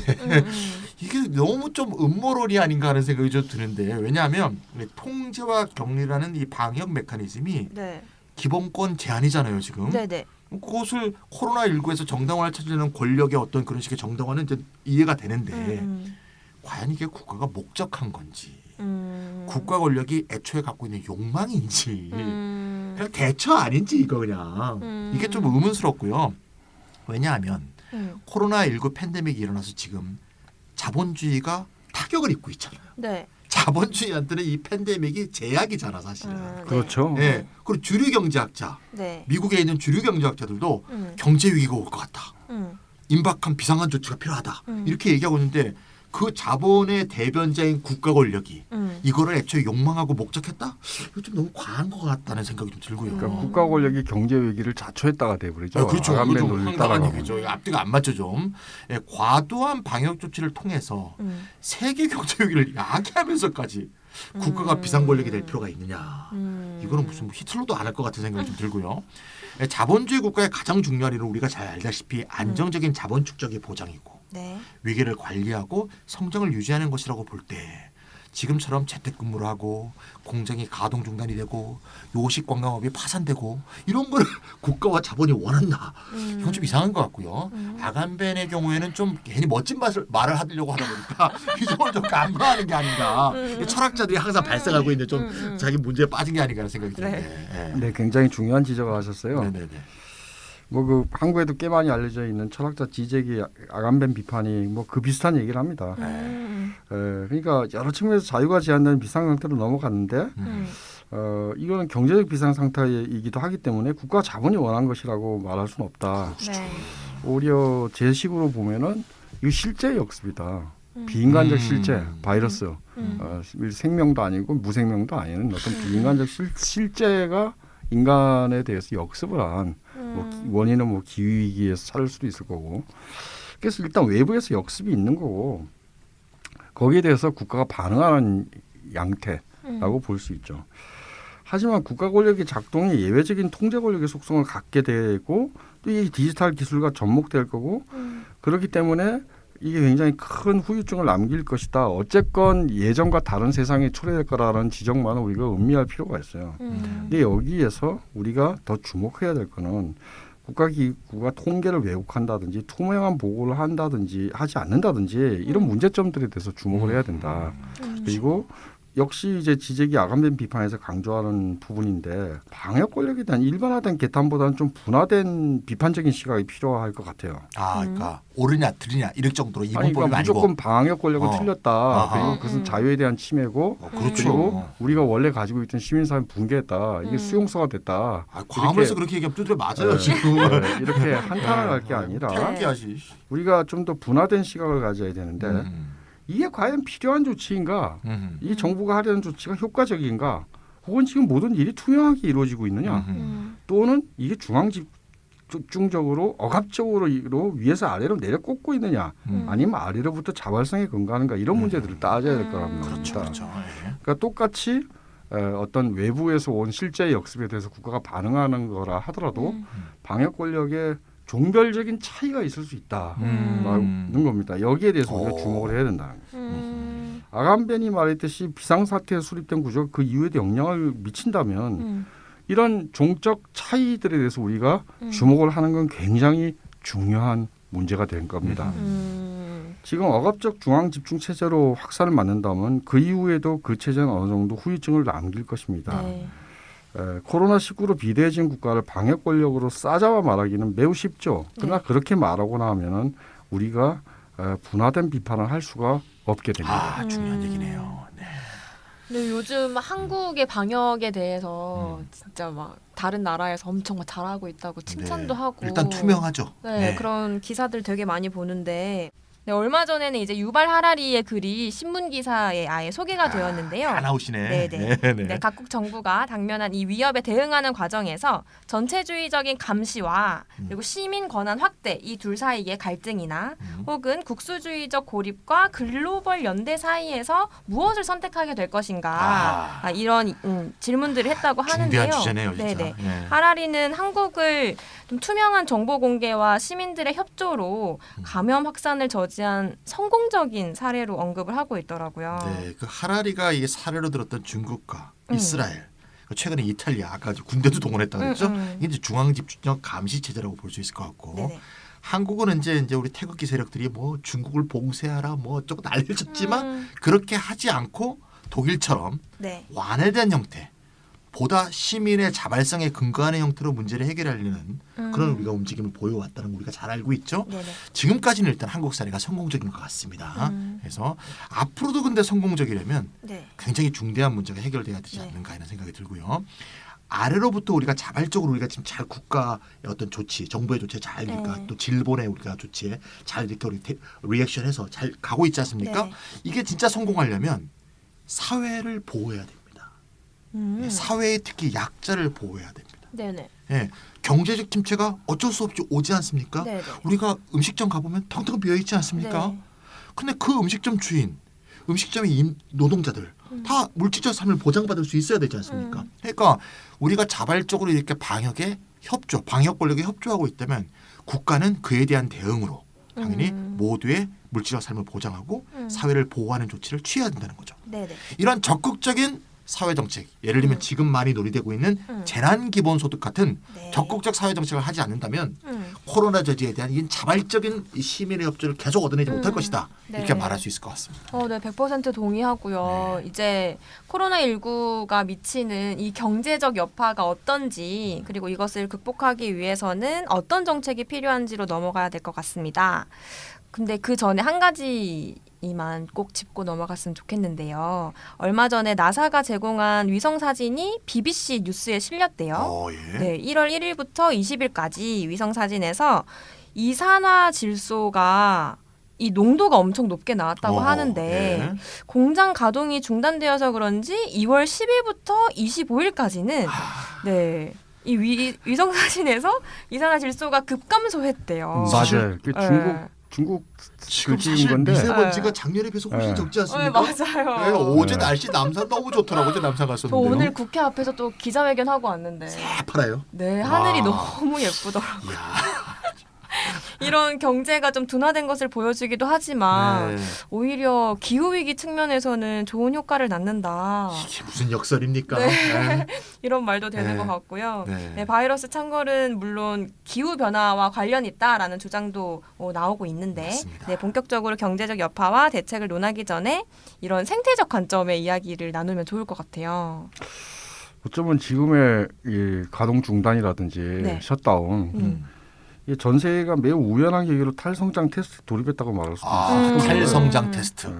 이게 너무 좀 음모론이 아닌가 하는 생각이 좀 드는데 왜냐하면 통제와 격리라는 이 방역 메커니즘이 네. 기본권 제한이잖아요 지금. 네네. 그것을 코로나19에서 정당화를 찾으려는 권력의 어떤 그런 식의 정당화는 이제 이해가 되는데 과연 이게 국가가 목적한 건지 국가 권력이 애초에 갖고 있는 욕망인지 그냥 대처 아닌지 이거 그냥 이게 좀 의문스럽고요. 왜냐하면 코로나19 팬데믹이 일어나서 지금 자본주의가 타격을 입고 있잖아요. 네. 자본주의한테는 이 팬데믹이 제약이잖아 사실은. 네. 그렇죠. 네. 그리고 주류 경제학자, 네. 미국에 있는 주류 경제학자들도 경제 위기가 올 것 같다. 임박한 비상한 조치가 필요하다. 이렇게 얘기하고 있는데 그 자본의 대변자인 국가 권력이 이거를 애초에 욕망하고 목적했다? 이거 좀 너무 과한 것 같다는 생각이 좀 들고요. 그러니까 국가 권력이 경제 위기를 자초했다가 돼버리죠. 그렇죠. 아간벤 좀 논리를 황당한 따라가면. 얘기죠. 이거 앞뒤가 안 맞죠 좀. 예, 과도한 방역 조치를 통해서 세계 경제 위기를 야기하면서까지 국가가 비상 권력이 될 필요가 있느냐. 이거는 무슨 뭐 히틀러도 안 할 것 같은 생각이 좀 들고요. 예, 자본주의 국가의 가장 중요한 일은 우리가 잘 알다시피 안정적인 자본 축적이 보장이고 네. 위기를 관리하고 성장을 유지하는 것이라고 볼 때 지금처럼 재택근무를 하고 공장이 가동 중단이 되고 요식 관광업이 파산되고 이런 걸 국가와 자본이 원한다. 이건 좀 이상한 것 같고요. 아간벤의 경우에는 좀 괜히 멋진 말을 하려고 하다 보니까 이 점을 좀 간과하는 게 아닌가. 이 철학자들이 항상 발생하고 있는 좀 자기 문제에 빠진 게 아닌가 하는 생각이 드는데. 네, 굉장히 중요한 지적을 하셨어요. 네네네. 뭐 그 한국에도 꽤 많이 알려져 있는 철학자 지적이 아간벤 비판이 뭐 그 비슷한 얘기를 합니다. 그러니까 여러 측면에서 자유가 제한되는 비상 상태로 넘어갔는데 이거는 경제적 비상 상태이기도 하기 때문에 국가 자본이 원한 것이라고 말할 수는 없다. 네. 오히려 제 식으로 보면은 이거 실제 역습이다. 비인간적 실제, 바이러스, 생명도 아니고 무생명도 아닌 어떤 비인간적 실제가 인간에 대해서 역습을 한 뭐 원인은 뭐 기후위기에서 찾을 수도 있을 거고 그래서 일단 외부에서 역습이 있는 거고 거기에 대해서 국가가 반응하는 양태라고 볼 수 있죠. 하지만 국가 권력의 작동이 예외적인 통제 권력의 속성을 갖게 되고 또 이 디지털 기술과 접목될 거고 그렇기 때문에 이게 굉장히 큰 후유증을 남길 것이다. 어쨌건 예전과 다른 세상이 초래될 거라는 지적만은 우리가 음미할 필요가 있어요. 근데 여기에서 우리가 더 주목해야 될 거는 국가기구가 통계를 왜곡한다든지 투명한 보고를 한다든지 하지 않는다든지 이런 문제점들에 대해서 주목을 해야 된다. 그리고 역시 이제 지적이 아간벤 비판에서 강조하는 부분인데 방역 권력에 대한 일반화된 개탄보다는 좀 분화된 비판적인 시각이 필요할 것 같아요. 아, 그러니까 옳으냐 틀리냐 이럴 정도로 아니, 이분법이 그러니까 아니고. 무조건 방역 권력은 틀렸다. 아하. 그리고 그것은 자유에 대한 침해고 그렇죠. 그리고 우리가 원래 가지고 있던 시민사회 붕괴했다. 이게 수용소가 됐다. 아, 과하면서 그렇게 얘기하면 두드려 맞아요 지금. 이렇게 한탄을 할 게 아니라 태극기 하시. 우리가 좀 더 분화된 시각을 가져야 되는데 이게 과연 필요한 조치인가? 이 정부가 하려는 조치가 효과적인가? 혹은 지금 모든 일이 투명하게 이루어지고 있느냐? 또는 이게 중앙집중적으로 억압적으로 위에서 아래로 내려 꽂고 있느냐? 아니면 아래로부터 자발성에 근거하는가? 이런 문제들을 따져야 될 거랍니다. 그렇죠. 그러니까 똑같이 어떤 외부에서 온 실제 역습에 대해서 국가가 반응하는 거라 하더라도 방역 권력의 종별적인 차이가 있을 수 있다는 겁니다. 여기에 대해서 우리가 주목을 해야 된다는 거죠. 아간벤이 말했듯이 비상사태에 수립된 구조가 그 이후에도 영향을 미친다면 이런 종적 차이들에 대해서 우리가 주목을 하는 건 굉장히 중요한 문제가 될 겁니다. 지금 억압적 중앙집중 체제로 확산을 맞는다면 그 이후에도 그 체제는 어느 정도 후유증을 남길 것입니다. 네. 코로나19로 비대해진 국가를 방역 권력으로 싸잡아 말하기는 매우 쉽죠. 그러나 그렇게 말하고 나면은 우리가 분화된 비판을 할 수가 없게 됩니다. 아, 중요한 얘기네요. 네. 근데 요즘 한국의 방역에 대해서 진짜 막 다른 나라에서 엄청 막 잘하고 있다고 칭찬도 네. 하고 일단 투명하죠. 네, 그런 기사들 되게 많이 보는데 네, 얼마 전에는 이제 유발 하라리의 글이 신문 기사에 아예 소개가 되었는데요. 다 나오시네. 네네. 네. 네, 각국 정부가 당면한 이 위협에 대응하는 과정에서 전체주의적인 감시와 그리고 시민 권한 확대 이 둘 사이의 갈등이나 혹은 국수주의적 고립과 글로벌 연대 사이에서 무엇을 선택하게 될 것인가 이런 질문들을 했다고 하는데요. 중대한 주제네요, 진짜. 네네. 네. 하라리는 한국을 좀 투명한 정보 공개와 시민들의 협조로 감염 확산을 저지한 성공적인 사례로 언급을 하고 있더라고요. 네, 그 하라리가 이 사례로 들었던 중국과 이스라엘, 최근에 이탈리아 아까 군대도 동원했다고 그랬죠. 이게 이제 중앙 집중력 감시 체제라고 볼 수 있을 것 같고. 네네. 한국은 이제 우리 태극기 세력들이 뭐 중국을 봉쇄하라 뭐 어쩌고 난리를 쳤지만 그렇게 하지 않고 독일처럼 네. 완화된 형태, 보다 시민의 자발성에 근거하는 형태로 문제를 해결하려는 그런 우리가 움직임을 보여왔다는 거 우리가 잘 알고 있죠. 네네. 지금까지는 일단 한국 사례가 성공적인 것 같습니다. 그래서 앞으로도 근데 성공적이려면 네. 굉장히 중대한 문제가 해결돼야 되지 않는가 이런 생각이 들고요. 아래로부터 우리가 자발적으로 우리가 지금 잘 국가의 어떤 조치, 정부의 조치에 잘 그러니까 또 질본의 우리가 조치에 잘 이렇게 우리 리액션해서 잘 가고 있지 않습니까? 네. 이게 진짜 성공하려면 사회를 보호해야 됩니다. 사회의 특히 약자를 보호해야 됩니다. 네네. 예, 경제적 침체가 어쩔 수 없이 오지 않습니까? 네네. 우리가 음식점 가보면 텅텅 비어 있지 않습니까? 네. 근데 그 음식점 주인, 음식점의 노동자들 다 물질적 삶을 보장받을 수 있어야 되지 않습니까? 그러니까 우리가 자발적으로 이렇게 방역에 협조, 방역 권력에 협조하고 있다면 국가는 그에 대한 대응으로 당연히 모두의 물질적 삶을 보장하고 사회를 보호하는 조치를 취해야 된다는 거죠. 네네. 이런 적극적인 사회정책, 예를 들면 지금 많이 논의되고 있는 재난기본소득 같은 네. 적극적 사회정책을 하지 않는다면 코로나 저지에 대한 이 자발적인 이 시민의 협조를 계속 얻어내지 못할 것이다. 이렇게 네. 말할 수 있을 것 같습니다. 네, 100% 동의하고요. 이제 코로나19가 미치는 이 경제적 여파가 어떤지 그리고 이것을 극복하기 위해서는 어떤 정책이 필요한지로 넘어가야 될 것 같습니다. 근데 그 전에 한 가지만 꼭 짚고 넘어갔으면 좋겠는데요. 얼마 전에 나사가 제공한 위성 사진이 BBC 뉴스에 실렸대요. 예. 네, 1월 1일부터 20일까지 위성 사진에서 이산화질소가 이 농도가 엄청 높게 나왔다고 하는데 예. 공장 가동이 중단되어서 그런지 2월 10일부터 25일까지는 네. 이 위성 사진에서 이산화질소가 급감소했대요. 사실- 맞아요. 중국 지금 글씨인 사실 건데 미세먼지가 작년에 비해서 훨씬 네. 적지 않습니까? 네, 맞아요. 네, 어제 네. 날씨 남산 너무 좋더라고요. 어제 남산 저 갔었는데요. 오늘 국회 앞에서 또 기자회견 하고 왔는데 새파라요. 네, 하늘이 와. 너무 예쁘더라고요. 이야. 이런 경제가 좀 둔화된 것을 보여주기도 하지만 네. 오히려 기후위기 측면에서는 좋은 효과를 낳는다. 이게 무슨 역설입니까? 네. 네. 이런 말도 되는 네. 것 같고요. 네. 네, 바이러스 창궐은 물론 기후 변화와 관련이 있다라는 주장도 나오고 있는데 맞습니다. 네, 본격적으로 경제적 여파와 대책을 논하기 전에 이런 생태적 관점의 이야기를 나누면 좋을 것 같아요. 어쩌면 지금의 이 가동 중단이라든지 네. 셧다운 이 전세가 매우 우연한 계기로 탈성장 테스트 돌입했다고 말할 수도 있어요. 탈성장 테스트. 예.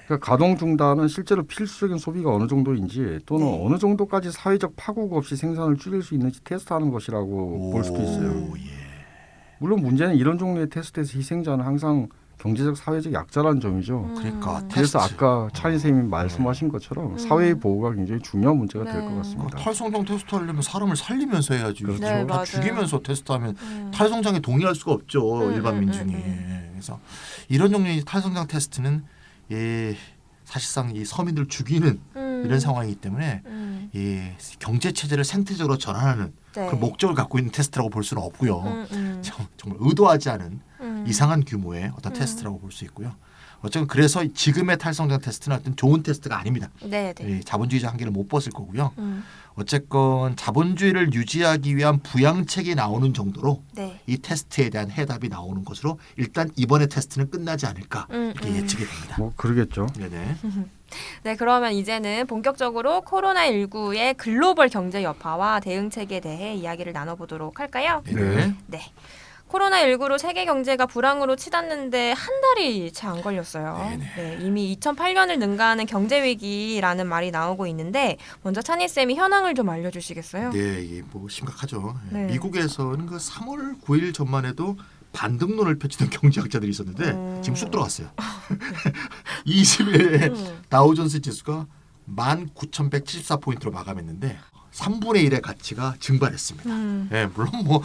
그러니까 가동 중단은 실제로 필수적인 소비가 어느 정도인지 또는 네. 어느 정도까지 사회적 파국 없이 생산을 줄일 수 있는지 테스트하는 것이라고 볼 수도 있어요. 오, 예. 물론 문제는 이런 종류의 테스트에서 희생자는 항상 경제적 사회적 약자라는 점이죠. 그러니까 그래서 테스트. 아까 차인 선생님이 말씀하신 것처럼 사회의 보호가 굉장히 중요한 문제가 될 것 네. 같습니다. 탈성장 테스트 하려면 사람을 살리면서 해야지. 그렇죠. 네, 다 맞아요. 죽이면서 테스트하면 탈성장에 동의할 수가 없죠. 일반 민중이. 그래서 이런 종류의 탈성장 테스트는 사실상 이 서민들 죽이는 이런 상황이기 때문에 이 경제 체제를 생태적으로 전환하는 네. 그 목적을 갖고 있는 테스트라고 볼 수는 없고요. 정말 의도하지 않은 이상한 규모의 어떤 테스트라고 볼 수 있고요. 어쨌든 그래서 지금의 탈성장 테스트는 어떤 좋은 테스트가 아닙니다. 네, 네. 자본주의자 한계를 못 벗을 거고요. 어쨌건 자본주의를 유지하기 위한 부양책이 나오는 정도로 네. 이 테스트에 대한 해답이 나오는 것으로 일단 이번의 테스트는 끝나지 않을까 이렇게 예측이 됩니다. 뭐 그러겠죠. 네네. 네, 그러면 이제는 본격적으로 코로나19의 글로벌 경제 여파와 대응책에 대해 이야기를 나눠보도록 할까요? 네네. 네. 코로나19로 세계 경제가 불황으로 치닫는데 한 달이 채 안 걸렸어요. 네, 이미 2008년을 능가하는 경제 위기라는 말이 나오고 있는데 먼저 찬희 쌤이 현황을 좀 알려주시겠어요? 네, 이게 뭐 심각하죠. 네. 미국에서는 그 3월 9일 전만 해도 반등론을 펼치던 경제학자들이 있었는데 지금 쑥 들어갔어요. 20일에 다우존스 지수가 19,174포인트로 마감했는데 3분의 1의 가치가 증발했습니다. 예, 물론 뭐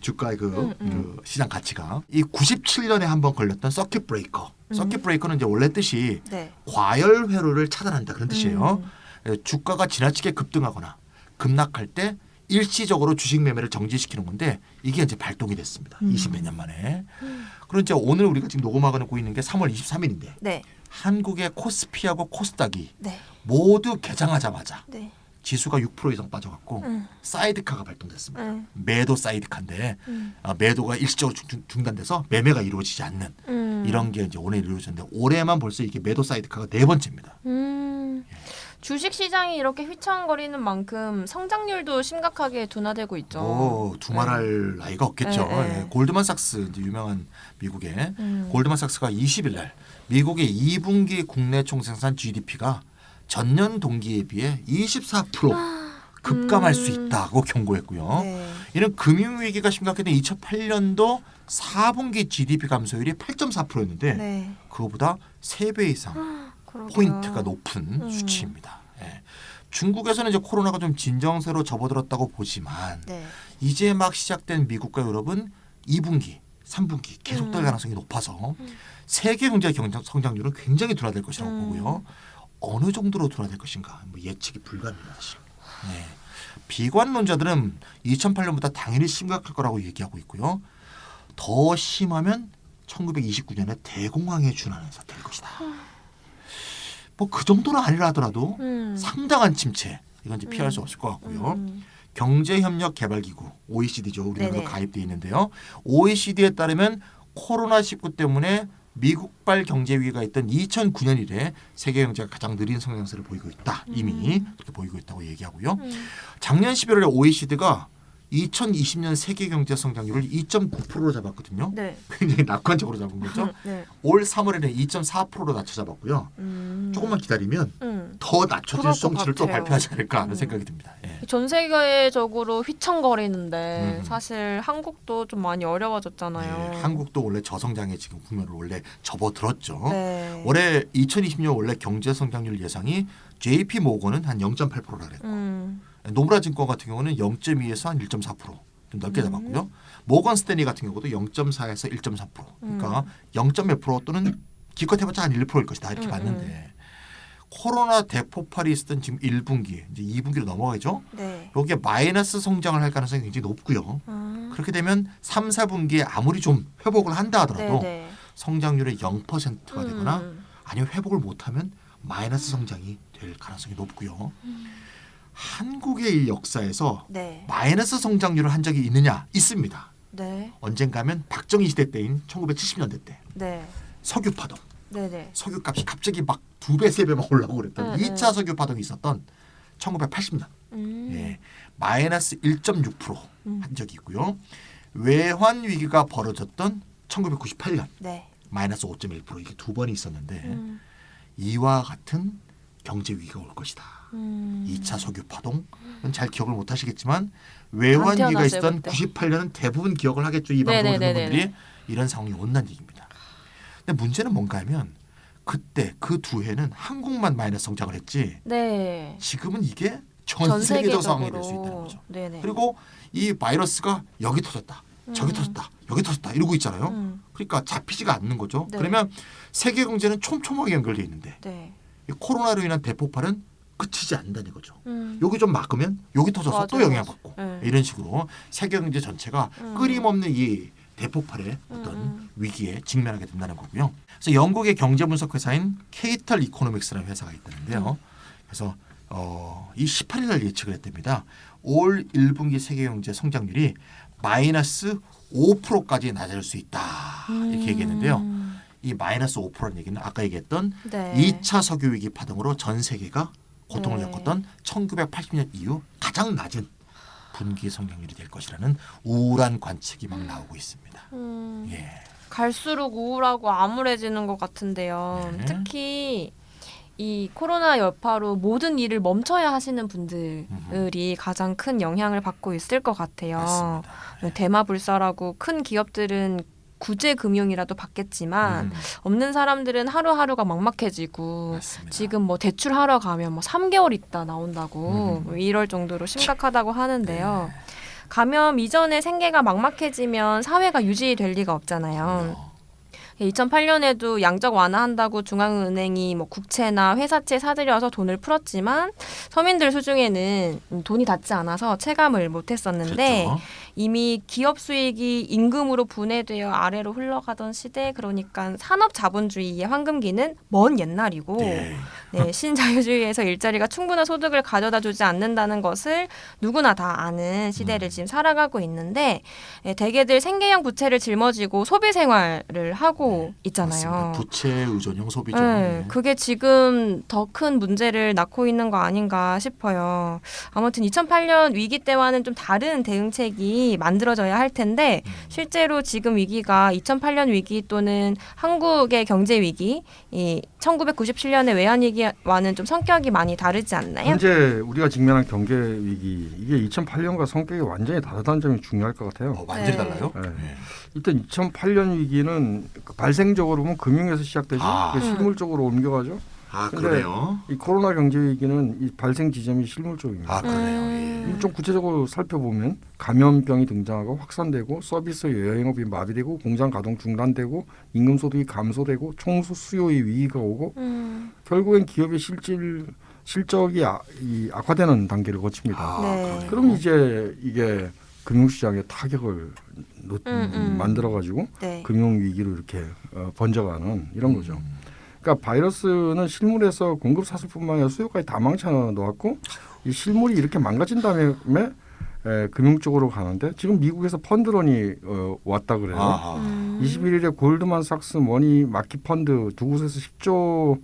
주가의 그 시장 가치가 이 97년에 한번 걸렸던 서킷 브레이커. 서킷 브레이커는 이제 원래 뜻이 네. 과열 회로를 차단한다 그런 뜻이에요. 예, 주가가 지나치게 급등하거나 급락할 때 일시적으로 주식 매매를 정지시키는 건데 이게 이제 발동이 됐습니다. 20몇 년 만에. 그럼 이제 오늘 우리가 지금 녹음하고 있는 게 3월 23일인데 네. 한국의 코스피하고 코스닥이 네. 모두 개장하자마자 네. 지수가 6% 이상 빠져갖고 사이드카가 발동됐습니다. 음. 매도 사이드카인데 매도가 일시적으로 중단돼서 매매가 이루어지지 않는 이런 게 이제 오늘 이루어졌는데 올해만 벌써 이게 매도 사이드카가 4번째입니다. 주식 시장이 이렇게 휘청거리는 만큼 성장률도 심각하게 둔화되고 있죠. 두말할 나이가 없겠죠. 네. 예, 골드만삭스 이제 유명한 미국의 골드만삭스가 20일 날 미국의 2분기 국내 총생산 GDP가 전년 동기에 비해 24% 급감할 수 있다고 경고했고요. 네. 이는 금융위기가 심각했던 2008년도 4분기 GDP 감소율이 8.4%였는데 네. 그거보다 3배 이상 그러게요. 포인트가 높은 수치입니다. 예. 중국에서는 이제 코로나가 좀 진정세로 접어들었다고 보지만 네. 이제 막 시작된 미국과 유럽은 2분기, 3분기 계속될 가능성이 높아서 세계 경제 성장률은 굉장히 둔화될 것이라고 보고요. 어느 정도로 둔화될 것인가 뭐 예측이 불가능합니다. 사실. 네. 비관론자들은 2008년보다 당연히 심각할 거라고 얘기하고 있고요. 더 심하면 1929년에 대공황에 준하는 사태일 것이다. 뭐 그 정도는 아니라 하더라도 상당한 침체 이건 이제 피할 수 없을 것 같고요. 경제협력개발기구 OECD죠. 우리나라도 네네. 가입돼 있는데요. OECD에 따르면 코로나19 때문에 미국발 경제 위기가 있던 2009년 이래 세계 경제가 가장 느린 성장세를 보이고 있다. 이미 그렇게 보이고 있다고 얘기하고요. 작년 11월에 OECD가 2020년 세계 경제 성장률을 2.9%로 잡았거든요. 네. 굉장히 낙관적으로 잡은 거죠. 네. 올 3월에는 2.4%로 낮춰 잡았고요. 조금만 기다리면 더 낮춰질 그럴 것 수치를 또 같아요. 발표하지 않을까 하는 생각이 듭니다. 예. 전 세계적으로 휘청거리는데 음. 사실 한국도 좀 많이 어려워졌잖아요. 예, 한국도 원래 저성장에 지금 국면을 원래 접어들었죠. 네. 올해 2020년 원래 경제 성장률 예상이 JP 모건은 한 0.8%라 그랬고 노무라 증권 같은 경우는 0.2에서 한 1.4%좀 넓게 잡았고요. 모건 스탠리 같은 경우도 0.4에서 1.4%. 그러니까 0.몇 프로 또는 기껏 해봤자 한 1%일 것이다 이렇게 봤는데 코로나 대폭발이 있었던 지금 1분기 이제 2분기로 넘어가죠. 네. 여기에 마이너스 성장을 할 가능성이 굉장히 높고요. 그렇게 되면 3, 4분기에 아무리 좀 회복을 한다 하더라도 네. 성장률이 0%가 되거나 아니면 회복을 못하면 마이너스 성장이 될 가능성이 높고요. 한국의 이 역사에서 네. 마이너스 성장률을 한 적이 있느냐? 있습니다. 네. 언젠가면 박정희 시대 때인 1970년대 때 네. 석유 파동, 네. 석유값이 갑자기 막 2배, 3배 막 올라오고 그랬던 네, 2차 석유 파동이 있었던 1980년 예, 마이너스 1.6%한 적이 있고요. 외환 위기가 벌어졌던 1998년 네. 마이너스 5.1% 이게 두 번이 있었는데 이와 같은 경제 위기가 올 것이다. 2차 석유 파동은 잘 기억을 못 하시겠지만 외환 안 위기가 태어났어요, 있었던 그때. 98년은 대부분 기억을 하겠죠. 이 방송을 듣는 네네네네. 분들이 이런 상황이 온다는 얘기입니다. 근데 문제는 뭔가 하면 그때 그 두 해는 한국만 마이너스 성장을 했지 네. 지금은 이게 전 세계적 상황이 될 수 있다는 거죠. 네네. 그리고 이 바이러스가 여기 터졌다. 저기 터졌다. 여기 터졌다. 이러고 있잖아요. 그러니까 잡히지가 않는 거죠. 네. 그러면 세계 경제는 촘촘하게 연결돼 있는데 네. 이 코로나로 인한 대폭발은 끝이지 않는다는 거죠. 음. 여기 좀 막으면 여기 터져서 또 맞아요. 영향받고 네. 이런 식으로 세계 경제 전체가 끊임없는 이 대폭발의 어떤 위기에 직면하게 된다는 거고요. 그래서 영국의 경제 분석 회사인 케이털 이코노믹스라는 회사가 있다는데요. 그래서 이 18일 날 예측을 했답니다. 올 1분기 세계 경제 성장률이 마이너스 5%까지 낮아질 수 있다 이렇게 얘기했는데요. 이 마이너스 5%라는 얘기는 아까 얘기했던 네. 2차 석유 위기 파동으로 전 세계가 고통을 네. 겪었던 1980년 이후 가장 낮은 분기 성장률이 될 것이라는 우울한 관측이 막 나오고 있습니다. 예. 갈수록 우울하고 암울해지는 것 같은데요. 네. 특히 이 코로나 여파로 모든 일을 멈춰야 하시는 분들이 가장 큰 영향을 받고 있을 것 같아요. 맞습니다. 대마불사라고 큰 기업들은 구제 금융이라도 받겠지만 없는 사람들은 하루하루가 막막해지고 맞습니다. 지금 뭐 대출하러 가면 뭐 3개월 있다 나온다고 뭐 이럴 정도로 심각하다고 하는데요. 감염 이전에 생계가 막막해지면 사회가 유지될 리가 없잖아요. 2008년에도 양적 완화한다고 중앙은행이 뭐 국채나 회사채 사들여서 돈을 풀었지만 서민들 수중에는 돈이 닿지 않아서 체감을 못했었는데 그렇죠. 이미 기업 수익이 임금으로 분해되어 아래로 흘러가던 시대, 그러니까 산업 자본주의의 황금기는 먼 옛날이고 예. 네, 신자유주의에서 일자리가 충분한 소득을 가져다 주지 않는다는 것을 누구나 다 아는 시대를 지금 살아가고 있는데 대개들 생계형 부채를 짊어지고 소비 생활을 하고 있잖아요. 맞습니다. 부채 의존형 소비죠. 네, 그게 지금 더 큰 문제를 낳고 있는 거 아닌가 싶어요. 아무튼 2008년 위기 때와는 좀 다른 대응책이 만들어져야 할 텐데 실제로 지금 위기가 2008년 위기 또는 한국의 경제 위기, 이 1997년의 외환 위기와는 좀 성격이 많이 다르지 않나요? 현재 우리가 직면한 경제 위기 이게 2008년과 성격이 완전히 다르다는 점이 중요할 것 같아요. 완전히 네. 달라요? 네. 예. 일단 2008년 위기는 발생적으로 보면 금융에서 시작되죠. 그게 실물적으로 옮겨가죠. 근데 그래요? 이 코로나 경제 위기는 이 발생 지점이 실물 쪽입니다. 그래요. 예. 좀 구체적으로 살펴보면 감염병이 등장하고 확산되고 서비스 여행업이 마비되고 공장 가동 중단되고 임금 소득이 감소되고 총수 수요의 위기가 오고 결국엔 기업의 실적이 악화되는 단계를 거칩니다. 네. 그래요? 그럼 이제 이게 금융시장에 타격을 만들어가지고 네. 금융위기로 이렇게 번져가는 이런 거죠. 그러니까 바이러스는 실물에서 공급 사슬뿐만 아니라 수요까지 다 망쳐 놓았고 이 실물이 이렇게 망가진 다음에 금융 쪽으로 가는데 지금 미국에서 펀드런이 왔다 그래요. 21일에 골드만삭스 머니 마켓 펀드 두 곳에서 10조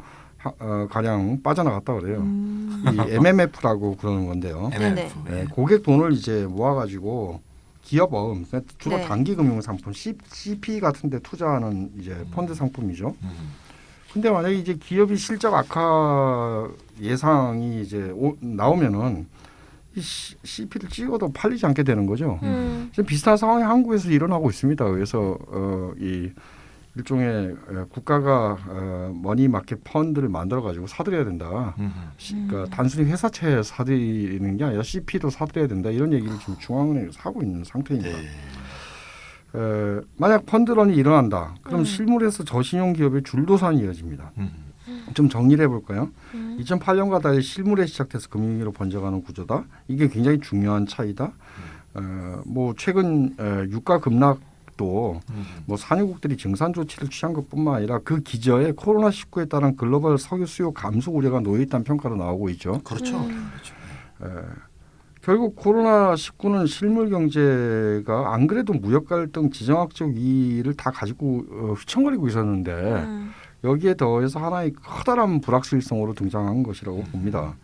가량 빠져나갔다 그래요. 이 MMF라고 그러는 건데요. MMF. 네, 고객 돈을 이제 모아가지고 기업은 주로 네. 단기 금융 상품 CP 같은데 투자하는 이제 펀드 상품이죠. 근데 만약에 이제 기업이 실적 악화 예상이 이제 나오면은 이 CP를 찍어도 팔리지 않게 되는 거죠. 지금 비슷한 상황이 한국에서 일어나고 있습니다. 그래서 이 일종의 국가가 머니 마켓 펀드를 만들어 가지고 사들여야 된다. 그러니까 단순히 회사채 사들이는 게 아니라 CP도 사들여야 된다. 이런 얘기를 지금 중앙은행에서 하고 있는 상태입니다. 만약 펀드런이 일어난다. 그럼 실물에서 저신용 기업의 줄도산이 이어집니다. 좀 정리를 해볼까요? 2008년과 달리 실물에 시작돼서 금융위기로 번져가는 구조다. 이게 굉장히 중요한 차이다. 뭐 최근 유가 급락도 뭐 산유국들이 증산 조치를 취한 것뿐만 아니라 그 기저에 코로나19에 따른 글로벌 석유 수요 감소 우려가 놓여 있다는 평가도 나오고 있죠. 그렇죠. 결국 코로나19는 실물 경제가 안 그래도 무역 갈등, 지정학적 위기를 다 가지고 휘청거리고 있었는데 여기에 더해서 하나의 커다란 불확실성으로 등장한 것이라고 봅니다.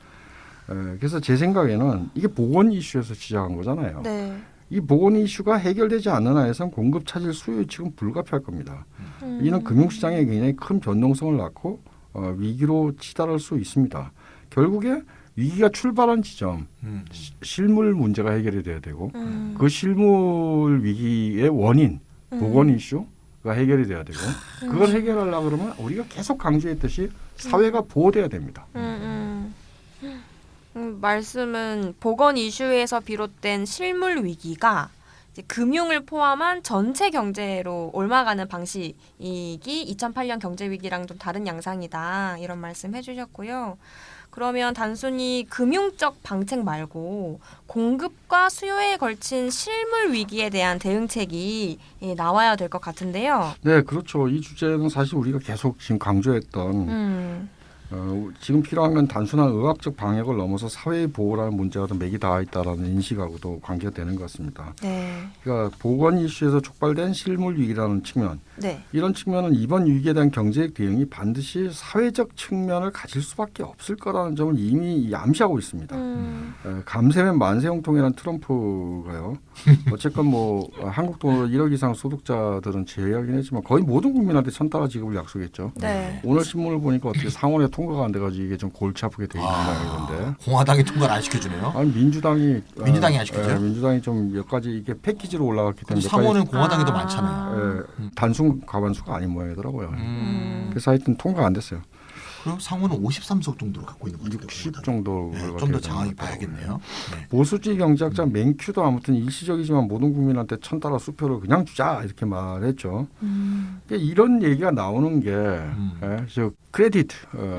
그래서 제 생각에는 이게 보건 이슈에서 시작한 거잖아요. 네. 이 보건 이슈가 해결되지 않는 한에선 공급 차질 수요 측은 불가피할 겁니다. 이는 금융시장에 굉장히 큰 변동성을 낳고 위기로 치달을 수 있습니다. 결국에 위기가 출발한 지점, 실물 문제가 해결이 돼야 되고 그 실물 위기의 원인, 보건 이슈가 해결이 돼야 되고 그걸 해결하려고 그러면 우리가 계속 강조했듯이 사회가 보호돼야 됩니다. 말씀은 보건 이슈에서 비롯된 실물 위기가 이제 금융을 포함한 전체 경제로 옮아가는 방식이 2008년 경제 위기랑 좀 다른 양상이다 이런 말씀 해주셨고요. 그러면 단순히 금융적 방책 말고 공급과 수요에 걸친 실물 위기에 대한 대응책이 나와야 될 것 같은데요. 네, 그렇죠. 이 주제는 사실 우리가 계속 지금 강조했던 지금 필요한 건 단순한 의학적 방역을 넘어서 사회의 보호라는 문제가 더 맥이 닿아 있다라는 인식하고도 관계가 되는 것 같습니다. 네. 그러니까 보건 이슈에서 촉발된 실물 위기라는 측면, 네. 이런 측면은 이번 위기에 대한 경제적 대응이 반드시 사회적 측면을 가질 수밖에 없을 거라는 점을 이미 암시하고 있습니다. 감세면 만세형통이라는 트럼프가요. 어쨌건 뭐 한국 돈으로 1억 이상 소득자들은 제외하긴 했지만 거의 모든 국민한테 $1,000 지급을 약속했죠. 네. 오늘 신문을 보니까 어떻게 상원의 통과가 안 돼가지고 이게 좀 골치 아프게 돼 있는 모양이던데. 공화당이 통과를 안 시켜주네요. 아니 민주당이 안 시켜줘요? 민주당이 좀 몇 가지 이게 패키지로 올라갔기 때문에 상원은 공화당이 더 많잖아요. 단순 과반수가 아닌 모양이더라고요. 그래서 하여튼 통과 안 됐어요. 그럼 상원은 53석 정도로 갖고 있는 것 같아요. 60 정도. 좀 더 장황히 봐야겠네요. 네. 보수지 경제학자 맨큐도 아무튼 일시적이지만 모든 국민한테 천달러 수표를 그냥 주자 이렇게 말했죠. 이런 얘기가 나오는 게 저 크레딧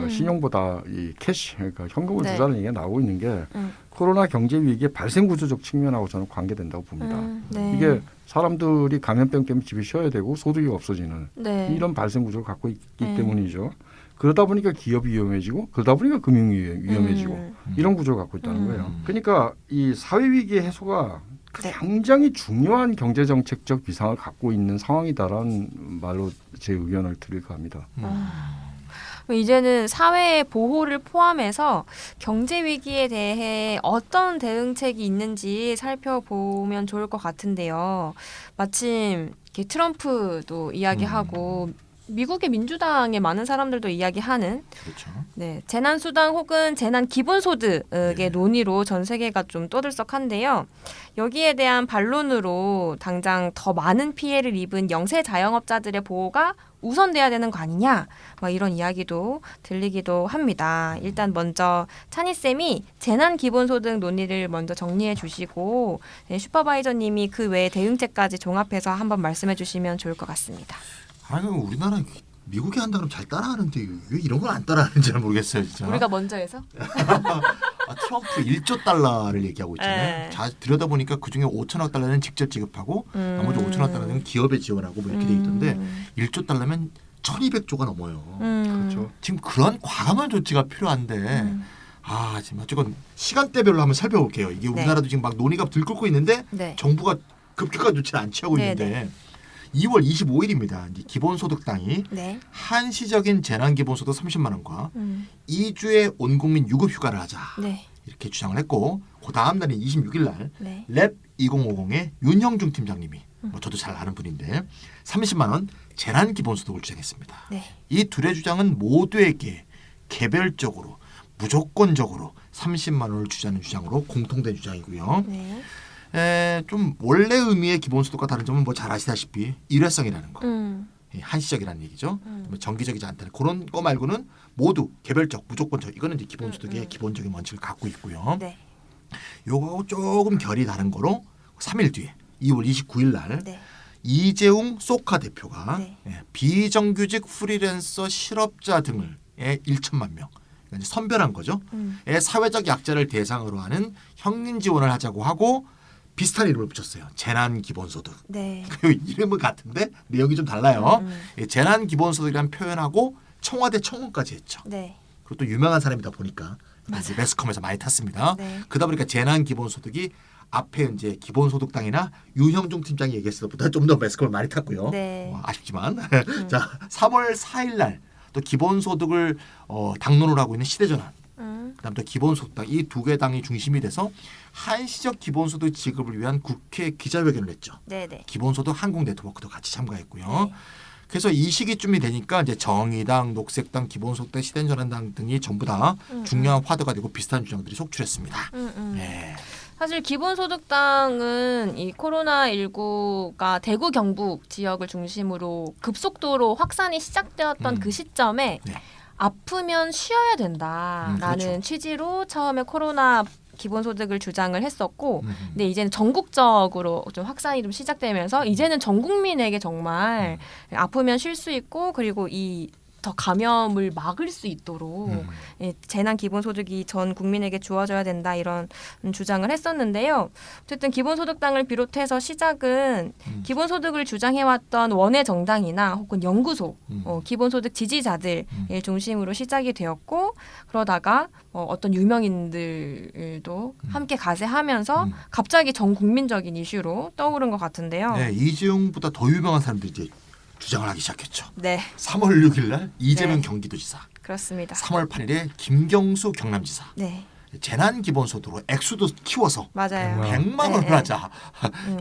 신용보다 이 캐시 그러니까 현금을 네. 주자는 얘기가 나오고 있는 게 코로나 경제 위기의 발생 구조적 측면하고 저는 관계된다고 봅니다. 네. 이게 사람들이 감염병 때문에 집에 쉬어야 되고 소득이 없어지는 네. 이런 발생 구조를 갖고 있기 때문이죠. 그러다 보니까 기업이 위험해지고 그러다 보니까 금융이 위험해지고 이런 구조를 갖고 있다는 거예요. 그러니까 이 사회 위기 해소가 네. 굉장히 중요한 경제 정책적 위상을 갖고 있는 상황이다라는 말로 제 의견을 드릴까 합니다. 이제는 사회의 보호를 포함해서 경제 위기에 대해 어떤 대응책이 있는지 살펴보면 좋을 것 같은데요. 마침 이렇게 트럼프도 이야기하고 미국의 민주당의 많은 사람들도 이야기하는 그렇죠. 네, 재난수당 혹은 재난기본소득의 논의로 전 세계가 좀 떠들썩한데요. 여기에 대한 반론으로 당장 더 많은 피해를 입은 영세 자영업자들의 보호가 우선돼야 되는 거 아니냐 막 이런 이야기도 들리기도 합니다. 일단 먼저 찬희쌤이 재난기본소득 논의를 먼저 정리해 주시고 네, 슈퍼바이저님이 그 외의 대응책까지 종합해서 한번 말씀해 주시면 좋을 것 같습니다. 아니 우리나라 미국이 한다 그러면 잘 따라하는데 왜 이런 걸 안 따라하는지 잘 모르겠어요, 진짜. 우리가 먼저 해서? 트럼프 1조 달러를 얘기하고 있잖아요. 네. 자, 들여다보니까 그중에 5천억 달러는 직접 지급하고 나머지 5천억 달러는 기업에 지원하고 뭐 이렇게 돼 있던데 1조 달러면 1,200조가 넘어요. 그렇죠. 지금 그런 과감한 조치가 필요한데 지금 어쨌건 시간대별로 한번 살펴볼게요. 이게 우리나라도 지금 막 논의가 들끓고 있는데 네. 정부가 급격한 조치를 안 취하고 네, 있는데 2월 25일입니다. 이제 기본소득당이 네. 한시적인 재난기본소득 30만 원과 2주의 온국민 유급휴가를 하자 네. 이렇게 주장을 했고 그 다음 날인 26일 날 네. 랩 2050의 윤형중 팀장님이 뭐 저도 잘 아는 분인데 30만 원 재난기본소득을 주장했습니다. 네. 이 둘의 주장은 모두에게 개별적으로 무조건적으로 30만 원을 주자는 주장으로 공통된 주장이고요. 네. 좀 원래 의미의 기본소득과 다른 점은 뭐 잘 아시다시피 일회성이라는 거, 한시적이라는 얘기죠. 뭐 정기적이지 않다는 그런 거 말고는 모두 개별적, 무조건적 이거는 이제 기본소득의 기본적인 원칙을 갖고 있고요. 네. 요거하고 조금 결이 다른 거로 3일 뒤에 2월 29일 날 네. 이재웅 소카 대표가 네. 비정규직 프리랜서 실업자 등을 1천만 명 이제 선별한 거죠. 사회적 약자를 대상으로 하는 형린 지원을 하자고 하고 비슷한 이름을 붙였어요. 재난기본소득. 네. 그 이름은 같은데 내용이 좀 달라요. 재난기본소득이라는 표현하고 청와대 청원까지 했죠. 네. 그리고 또 유명한 사람이다 보니까 이제 매스컴에서 많이 탔습니다. 네. 그러다 보니까 재난기본소득이 앞에 이제 기본소득당이나 유형중 팀장이 얘기했을 때보다 좀 더 매스컴을 많이 탔고요. 네. 아쉽지만 자 3월 4일 날 또 기본소득을 당론으로 하고 있는 시대전환 그다음 또 기본소득당 이 두 개 당이 중심이 돼서 한시적 기본소득 지급을 위한 국회 기자회견을 했죠. 네네. 기본소득 항공네트워크도 같이 참가했고요. 네. 그래서 이 시기쯤이 되니까 이제 정의당, 녹색당, 기본소득당, 시대전환당 등이 전부 다 중요한 화두가 되고 비슷한 주장들이 속출했습니다. 네. 사실 기본소득당은 이 코로나19가 대구 경북 지역을 중심으로 급속도로 확산이 시작되었던 그 시점에 네. 아프면 쉬어야 된다라는 그렇죠. 취지로 처음에 코로나 기본소득을 주장을 했었고 근데 이제는 전국적으로 좀 확산이 좀 시작되면서 이제는 전 국민에게 정말 아프면 쉴 수 있고 그리고 이 더 감염을 막을 수 있도록 재난 기본소득이 전 국민에게 주어져야 된다 이런 주장을 했었는데요. 어쨌든 기본소득당을 비롯해서 시작은 기본소득을 주장해왔던 원외 정당이나 혹은 연구소, 기본소득 지지자들 중심으로 시작이 되었고 그러다가 어떤 유명인들도 함께 가세하면서 갑자기 전 국민적인 이슈로 떠오른 것 같은데요. 네, 이재용보다 더 유명한 사람들이 이제 주장을 하기 시작했죠. 네, 3월 6일 날 이재명 네. 경기도지사, 그렇습니다. 3월 8일에 김경수 경남지사 네, 재난기본소득으로 액수도 키워서 맞아요. 100만 원을 네, 하자.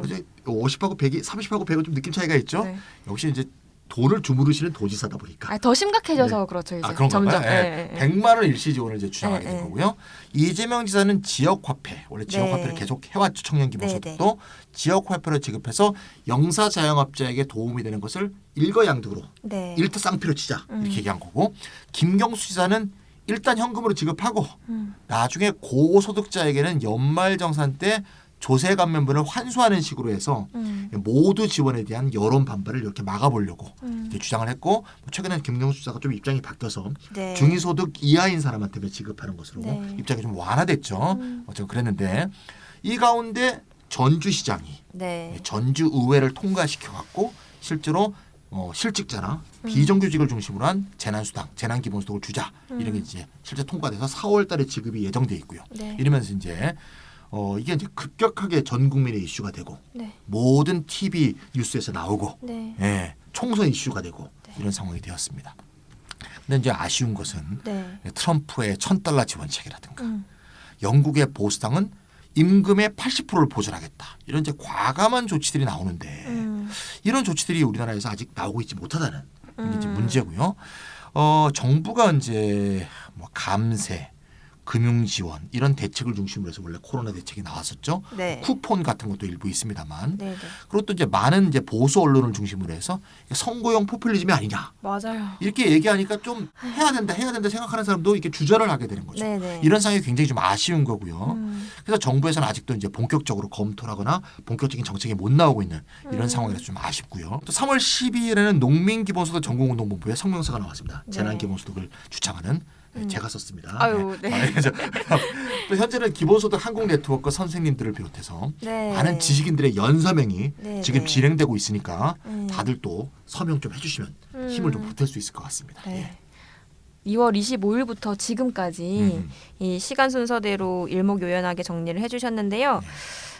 이제 50하고 100이 30하고 100은 좀 느낌 차이가 있죠. 네. 역시 이제 돈을 주무르시는 도지사다 보니까. 더 심각해져서 그렇죠. 이제 그런가 점점. 봐요. 예. 100만 원 일시 지원을 이제 주장하게 된 거고요. 이재명 지사는 지역 화폐, 원래 지역 네. 화폐를 계속 해왔죠. 청년 기본소득도 지역 화폐로 지급해서 영사 자영업자에게 도움이 되는 것을 일거양득으로 네. 일타쌍피로 치자 이렇게 얘기한 거고, 김경수 지사는 일단 현금으로 지급하고 나중에 고소득자에게는 연말정산 때 조세 감면분을 환수하는 식으로 해서 모두 지원에 대한 여론 반발을 이렇게 막아보려고 이렇게 주장을 했고, 최근에는 김경수 지사가 좀 입장이 바뀌어서 네. 중위소득 이하인 사람한테만 지급하는 것으로 네. 입장이 좀 완화됐죠. 어쨌든 그랬는데 이 가운데 전주시장이 네. 전주의회를 통과시켜 갖고 실제로 실직자나 비정규직을 중심으로 한 재난수당, 재난기본소득을 주자 이런 게 이제 실제 통과돼서 4월달에 지급이 예정돼 있고요. 네. 이러면서 이제 이게 이제 급격하게 전 국민의 이슈가 되고 네. 모든 TV 뉴스에서 나오고 네. 예, 총선 이슈가 되고 이런 상황이 되었습니다. 근데 이제 아쉬운 것은 네. 트럼프의 $1,000 지원책이라든가 영국의 보수당은 임금의 80%를 보전하겠다. 이런 이제 과감한 조치들이 나오는데 이런 조치들이 우리나라에서 아직 나오고 있지 못하다는 게 이제 문제고요. 정부가 이제 뭐 감세, 금융 지원 이런 대책을 중심으로 해서 원래 코로나 대책이 나왔었죠. 네. 쿠폰 같은 것도 일부 있습니다만, 네. 네. 그리고 또 이제 많은 이제 보수 언론을 중심으로 해서 선거용 포퓰리즘이 아니냐 맞아요. 이렇게 얘기하니까 좀 해야 된다 생각하는 사람도 이렇게 주저를 하게 되는 거죠. 네네. 이런 상황이 굉장히 좀 아쉬운 거고요. 그래서 정부에서는 아직도 이제 본격적으로 검토를 하거나 본격적인 정책이 못 나오고 있는 이런 상황이라서 좀 아쉽고요. 또 3월 12일에는 농민기본소득 전국운동본부의 성명서가 나왔습니다. 네. 재난기본소득을 주창하는 제가 썼습니다. 아유, 네. 그래서 또 현재는 기본소득 한국네트워크 선생님들을 비롯해서 네. 많은 지식인들의 연서명이 네, 지금 네. 진행되고 있으니까 다들 또 서명 좀 해주시면 힘을 좀 보탤 수 있을 것 같습니다. 네. 2월 25일부터 지금까지 이 시간 순서대로 일목요연하게 정리를 해주셨는데요.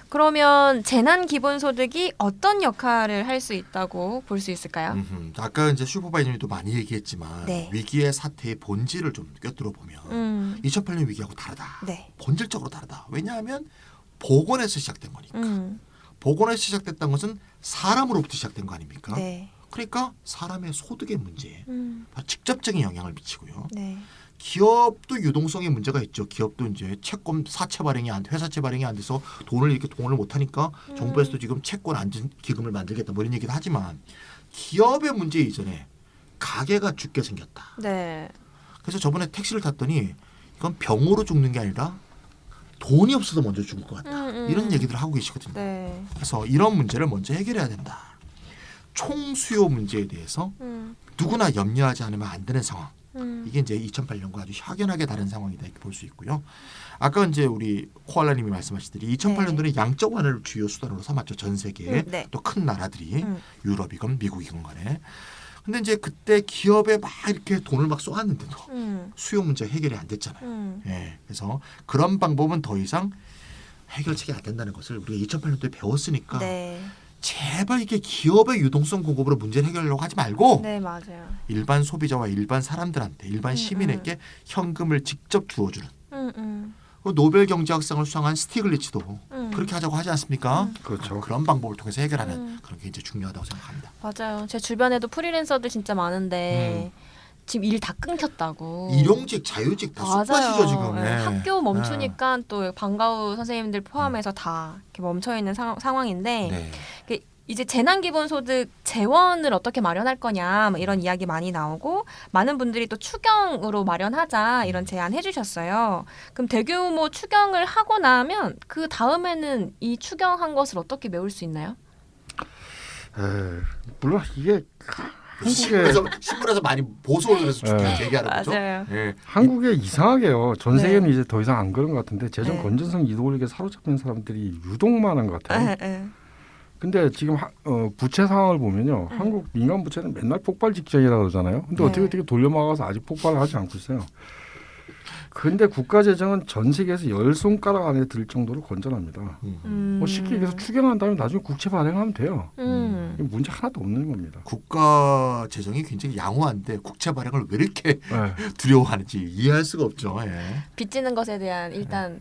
그러면 재난 기본소득이 어떤 역할을 할 수 있다고 볼 수 있을까요? 아까 이제 슈퍼바이저님도 많이 얘기했지만 네. 위기의 사태의 본질을 좀 꿰뚫어 보면 2008년 위기하고 다르다. 네. 본질적으로 다르다. 왜냐하면 복원에서 시작된 거니까. 음. 복원에서 시작됐던 것은 사람으로부터 시작된 거 아닙니까? 네. 그러니까 사람의 소득의 문제에 직접적인 영향을 미치고요. 네. 기업도 유동성에 문제가 있죠. 기업도 이제 채권 사채 발행이 안 돼, 회사채 발행이 안 돼서 돈을 못 하니까 정부에서도 지금 채권 안전 기금을 만들겠다 뭐 이런 얘기도 하지만 기업의 문제 이전에 가게가 죽게 생겼다. 네. 그래서 저번에 택시를 탔더니 이건 병으로 죽는 게 아니라 돈이 없어서 먼저 죽을 것 같다. 이런 얘기들을 하고 계시거든요. 네. 그래서 이런 문제를 먼저 해결해야 된다. 총수요 문제에 대해서 누구나 염려하지 않으면 안 되는 상황. 이게 이제 2008년과 아주 확연하게 다른 상황이다 이렇게 볼 수 있고요. 아까 이제 우리 코알라님이 말씀하시듯이 2008년도는 양적 완화를 주요 수단으로 삼았죠. 전 세계 네. 또 큰 나라들이 유럽이건 미국이건 간에. 근데 이제 그때 기업에 막 이렇게 돈을 막 쏘았는데도 수요 문제 해결이 안 됐잖아요. 예, 그래서 그런 방법은 더 이상 해결책이 안 된다는 것을 우리가 2008년도에 배웠으니까 네. 제발 이게 기업의 유동성 공급으로 문제를 해결하려고 하지 말고 네, 맞아요. 일반 소비자와 일반 사람들한테 일반 시민에게 현금을 직접 주어주는 노벨 경제학상을 수상한 스티글리츠도 그렇게 하자고 하지 않습니까? 그렇죠. 그런 방법을 통해서 해결하는 그런 게 이제 중요하다고 생각합니다. 맞아요. 제 주변에도 프리랜서들 진짜 많은데 지금 일 다 끊겼다고. 일용직, 자유직 다 쑥밭이죠 지금. 네. 네. 학교 멈추니까 또 방과후 선생님들 포함해서 다 이렇게 멈춰 있는 상황인데 네. 이제 재난기본소득 재원을 어떻게 마련할 거냐 뭐 이런 이야기 많이 나오고 많은 분들이 또 추경으로 마련하자 이런 제안 해주셨어요. 그럼 대규모 추경을 하고 나면 그 다음에는 이 추경한 것을 어떻게 메울 수 있나요? 물론 이게 신문에서 많이 보수 언론에서 얘기하는 거죠. 맞아요. 네. 한국에 이상하게요. 전 네. 세계는 이제 더 이상 안 그런 것 같은데 재정 네. 건전성 이동력에 사로잡힌 사람들이 유독 많은 것 같아요. 근데 지금 부채 상황을 보면요. 한국 민간 부채는 맨날 폭발 직전이라고 그러잖아요. 근데 네. 어떻게 돌려막아서 아직 폭발을 하지 않고 있어요. 근데 국가 재정은 전 세계에서 10손가락 안에 들 정도로 건전합니다. 뭐 쉽게 얘기해서 추경한 다음에 나중에 국채 발행하면 돼요. 문제 하나도 없는 겁니다. 국가 재정이 굉장히 양호한데 국채 발행을 왜 이렇게 네. 두려워하는지 이해할 수가 없죠. 예. 빚지는 것에 대한 일단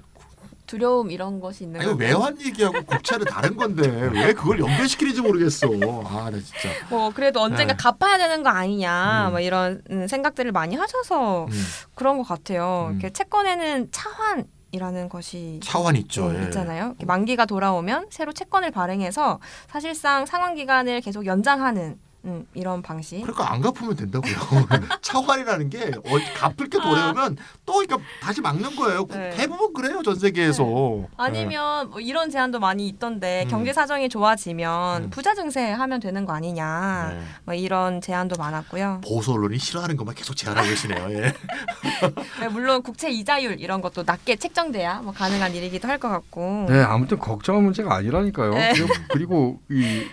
두려움 이런 것이 있는 아니 거죠. 외환 얘기하고 국채는 다른 건데 왜 그걸 연결시키는지 모르겠어. 아, 나 진짜. 뭐 그래도 언젠가 네. 갚아야 되는 거 아니냐, 음. 뭐 이런 생각들을 많이 하셔서 그런 것 같아요. 이렇게 채권에는 차환이라는 것이 차환 있죠. 네, 예. 있잖아요. 이렇게 만기가 돌아오면 새로 채권을 발행해서 사실상 상환 기간을 계속 연장하는 이런 방식. 그러니까 안 갚으면 된다고요. 차환이라는 게 갚을 게 돌아오면 또 그러니까 다시 막는 거예요. 네. 대부분 그래요 전 세계에서. 아니면 뭐 이런 제안도 많이 있던데 경제 사정이 좋아지면 부자 증세하면 되는 거 아니냐. 네. 뭐 이런 제안도 많았고요. 보수 언론이 싫어하는 것만 계속 제안하고 계시네요. 예. 네, 물론 국채 이자율 이런 것도 낮게 책정돼야 뭐 가능한 일이기도 할 것 같고. 네, 아무튼 걱정할 문제가 아니라니까요. 네. 그리고 이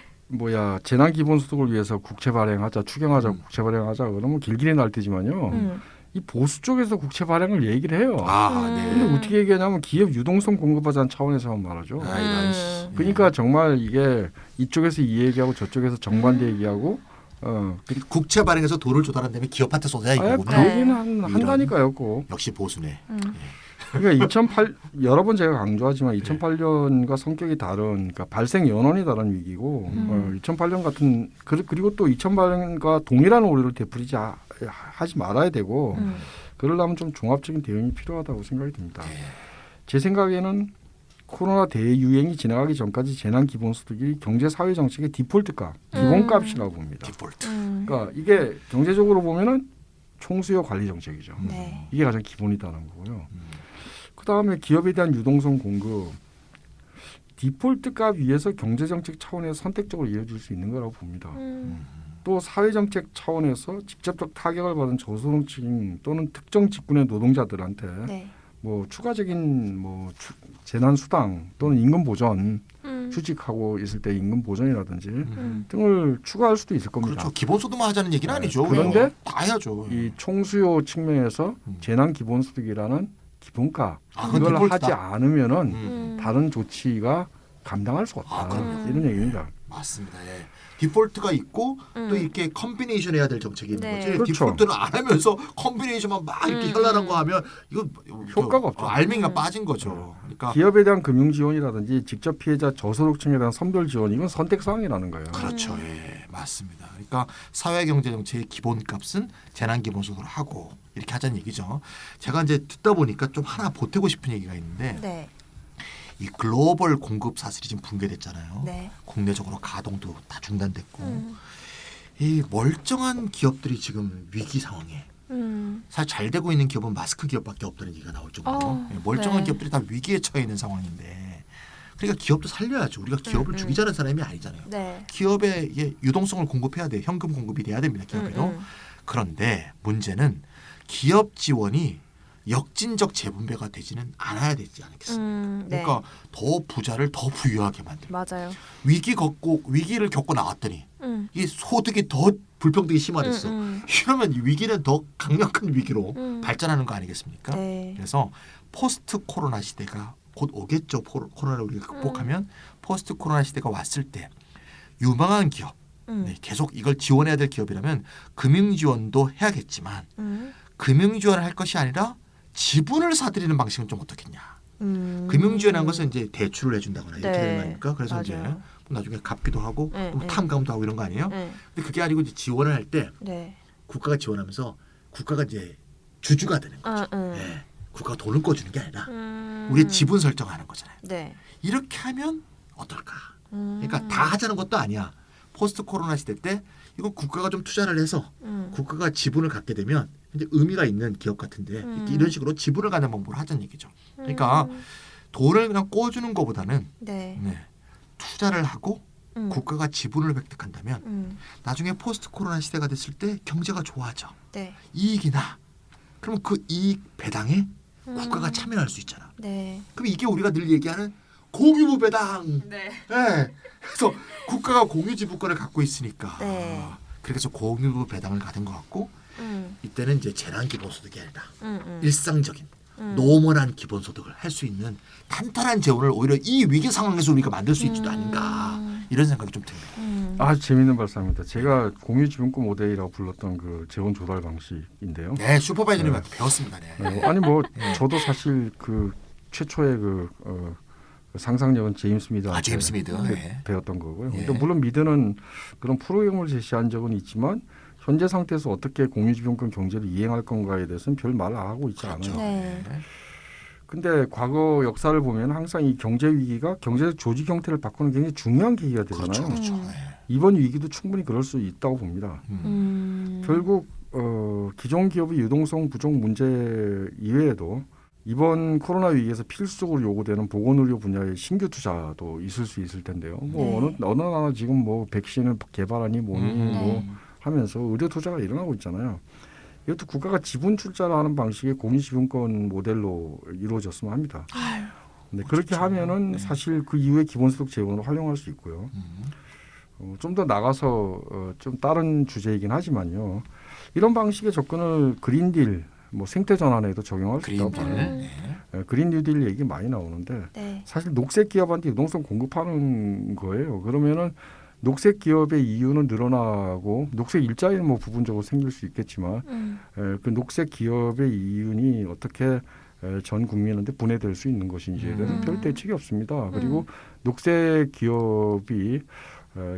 재난 기본소득을 위해서 국채 발행하자, 추경하자, 국채 발행하자 그러면 길길이 날뛰지만요. 이 보수 쪽에서 국채 발행을 얘기를 해요. 아, 네. 근데 어떻게 얘기하냐면 기업 유동성 공급하자는 차원에서만 말하죠. 아, 이런 씨. 그러니까 정말 이게 이쪽에서 이 얘기하고 저쪽에서 정반대 얘기하고 국채 발행해서 돈을 조달한 다음에 기업한테 쏟아야 그 이거군요. 얘기는 한다니까요. 꼭. 역시 보수네. 그러니까 여러 번 제가 강조하지만 2008년과 성격이 다른, 그러니까 발생 연원이 다른 위기고 2008년 같은 그리고 또 2008년과 동일한 오류를 하지 말아야 되고 그러려면 좀 종합적인 대응이 필요하다고 생각이 듭니다. 제 생각에는 코로나 대유행이 지나가기 전까지 재난 기본소득이 경제 사회 정책의 디폴트값, 기본값이라고 봅니다. 디폴트. 그러니까 이게 경제적으로 보면은 총수요 관리 정책이죠. 네. 이게 가장 기본이다는 거고요. 그다음에 기업에 대한 유동성 공급, 디폴트 값 위에서 경제정책 차원에서 선택적으로 이어질 수 있는 거라고 봅니다. 또 사회정책 차원에서 직접적 타격을 받은 저소득층 또는 특정 직군의 노동자들한테 네. 뭐 추가적인 재난 수당 또는 임금 보전 휴직하고 있을 때 임금 보전이라든지 등을 추가할 수도 있을 겁니다. 그렇죠. 기본소득만 하자는 얘기는 아니죠. 그런데 다 해야죠. 이 총수요 측면에서 재난 기본소득이라는 기본가 그건 이걸 디폴트다. 하지 않으면은 다른 조치가 감당할 수가 없다. 그럼요. 이런 얘기입니다. 맞습니다. 예. 디폴트가 있고 또 이렇게 컴비네이션 해야 될 정책이 있는 네. 거지. 그렇죠. 디폴트를 안 하면서 컴비네이션만 막 이렇게 현란한 거 하면 이거 효과가 없죠. 알맹이가 빠진 거죠. 그러니까 기업에 대한 금융 지원이라든지 직접 피해자 저소득층에 대한 선별 지원 이건 선택 사항이라는 거예요. 그렇죠. 예, 맞습니다. 그러니까 사회경제정책의 기본값은 재난기본소득을 하고 이렇게 하자는 얘기죠. 제가 이제 듣다 보니까 좀 하나 보태고 싶은 얘기가 있는데 네. 이 글로벌 공급 사슬이 지금 붕괴됐잖아요. 네. 국내적으로 가동도 다 중단됐고 이 멀쩡한 기업들이 지금 위기 상황에 사실 잘 되고 있는 기업은 마스크 기업밖에 없다는 얘기가 나올 정도로 멀쩡한 네. 기업들이 다 위기에 처해 있는 상황인데 그러니까 기업도 살려야죠. 우리가 기업을 죽이자는 사람이 아니잖아요. 네. 기업에 이게 유동성을 공급해야 돼요. 현금 공급이 돼야 됩니다. 기업에도. 그런데 문제는 기업 지원이 역진적 재분배가 되지는 않아야 되지 않겠습니까? 네. 그러니까 더 부자를 더 부유하게 만들고 맞아요. 위기를 겪고 나왔더니 이 소득이 더 불평등이 심화됐어. 이러면 이 위기는 더 강력한 위기로 발전하는 거 아니겠습니까? 네. 그래서 포스트 코로나 시대가 곧 오겠죠. 코로나를 우리가 극복하면 포스트 코로나 시대가 왔을 때 유망한 기업, 네, 계속 이걸 지원해야 될 기업이라면 금융 지원도 해야겠지만 금융 지원을 할 것이 아니라 지분을 사들이는 방식은 좀 어떻겠냐. 금융 지원한 것은 이제 대출을 해준다거나 이렇게 네. 되는 거 아닙니까? 그래서 맞아요. 이제 나중에 갚기도 하고 네, 또 네. 탐감도 하고 이런 거 아니에요? 네. 근데 그게 아니고 이제 지원을 할 때 네. 국가가 지원하면서 국가가 이제 주주가 되는 거죠. 네. 국가가 돈을 꿔주는 게 아니라 우리 지분 설정하는 거잖아요. 네. 이렇게 하면 어떨까? 그러니까 다 하자는 것도 아니야. 포스트 코로나 시대 때 이거 국가가 좀 투자를 해서 국가가 지분을 갖게 되면 이제 의미가 있는 기업 같은데 이렇게 이런 식으로 지분을 갖는 방법으로 하자는 얘기죠. 그러니까 돈을 그냥 꿔주는 것보다는 네. 네, 투자를 하고 국가가 지분을 획득한다면 나중에 포스트 코로나 시대가 됐을 때 경제가 좋아져. 네. 이익이 나. 그러면 그 이익 배당에 국가가 참여할 수 있잖아. 네. 그럼 이게 우리가 늘 얘기하는 공유부 배당. 네. 네. 그래서 국가가 공유지분권을 갖고 있으니까. 네. 그래서 공유부 배당을 가진 것 같고 이때는 이제 재난기본소득이 아니라 일상적인 노멀한 기본소득을 할 수 있는 탄탄한 재원을 오히려 이 위기 상황에서 우리가 만들 수 있지도 아닌가 이런 생각이 좀 듭니다. 아주 재미있는 발상입니다. 제가 공유지분권 모델이라고 불렀던 그 재원 조달 방식인데요. 네, 슈퍼바이저님한테 배웠습니다. 네. 아니 저도 사실 그 최초의 그 상상력은 제임스 미드한테 제임스 미드. 네. 배웠던 거고요. 예. 근데 물론 미드는 그런 프로그램을 제시한 적은 있지만 현재 상태에서 어떻게 공유지분권 경제를 이행할 건가에 대해서는 별 말을 하고 있지 그렇죠. 않아요. 네. 근데 과거 역사를 보면 항상 이 경제 위기가 경제적 조직 형태를 바꾸는 굉장히 중요한 계기가 되잖아요. 그렇죠. 그렇죠. 음. 네. 이번 위기도 충분히 그럴 수 있다고 봅니다. 결국 기존 기업의 유동성 부족 문제 이외에도 이번 코로나 위기에서 필수적으로 요구되는 보건의료 분야의 신규 투자도 있을 수 있을 텐데요. 뭐 네. 어느 나라 지금 뭐 백신을 개발하니 뭐니 뭐 하면서 의료 투자가 일어나고 있잖아요. 이것도 국가가 지분 출자를 하는 방식의 공유지분권 모델로 이루어졌으면 합니다. 네, 그렇게 하면은 네. 사실 그 이후에 기본소득 재원을 활용할 수 있고요. 좀 더 나가서 좀 다른 주제이긴 하지만요. 이런 방식의 접근을 그린딜, 뭐 생태 전환에도 적용할 수 있다고 그린딜. 봐요. 네. 그린 뉴딜 얘기 많이 나오는데 네. 사실 녹색 기업한테 유동성 공급하는 거예요. 그러면은 녹색 기업의 이윤은 늘어나고 녹색 일자리는 뭐 부분적으로 생길 수 있겠지만 그 녹색 기업의 이윤이 어떻게 전 국민한테 분해될 수 있는 것인지에 대해서 별 대책이 없습니다. 그리고 녹색 기업이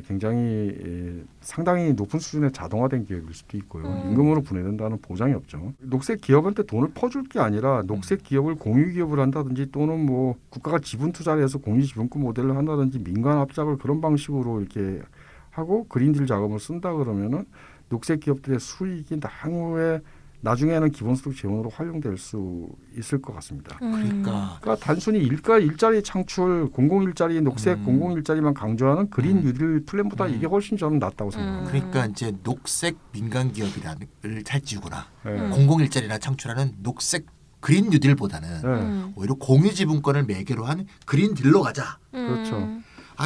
굉장히 상당히 높은 수준의 자동화된 기업일 수도 있고요. 임금으로 분해된다는 보장이 없죠. 녹색 기업한테 돈을 퍼줄 게 아니라 녹색 기업을 공유 기업을 한다든지 또는 뭐 국가가 지분 투자를 해서 공유 지분권 모델을 한다든지 민간 합작을 그런 방식으로 이렇게 하고 그린딜 자금을 쓴다 그러면은 녹색 기업들의 수익이 향후에 나중에는 기본소득 재원으로 활용될 수 있을 것 같습니다. 그러니까 단순히 일자리 창출, 공공일자리, 녹색 공공일자리만 강조하는 그린 뉴딜 플랜보다 이게 훨씬 저는 낫다고 생각합니다. 그러니까 이제 녹색 민간 기업이라는 탈지구나. 네. 공공일자리나 창출하는 녹색 그린 뉴딜보다는 네. 오히려 공유지분권을 매개로 한 그린 딜로 가자. 그렇죠.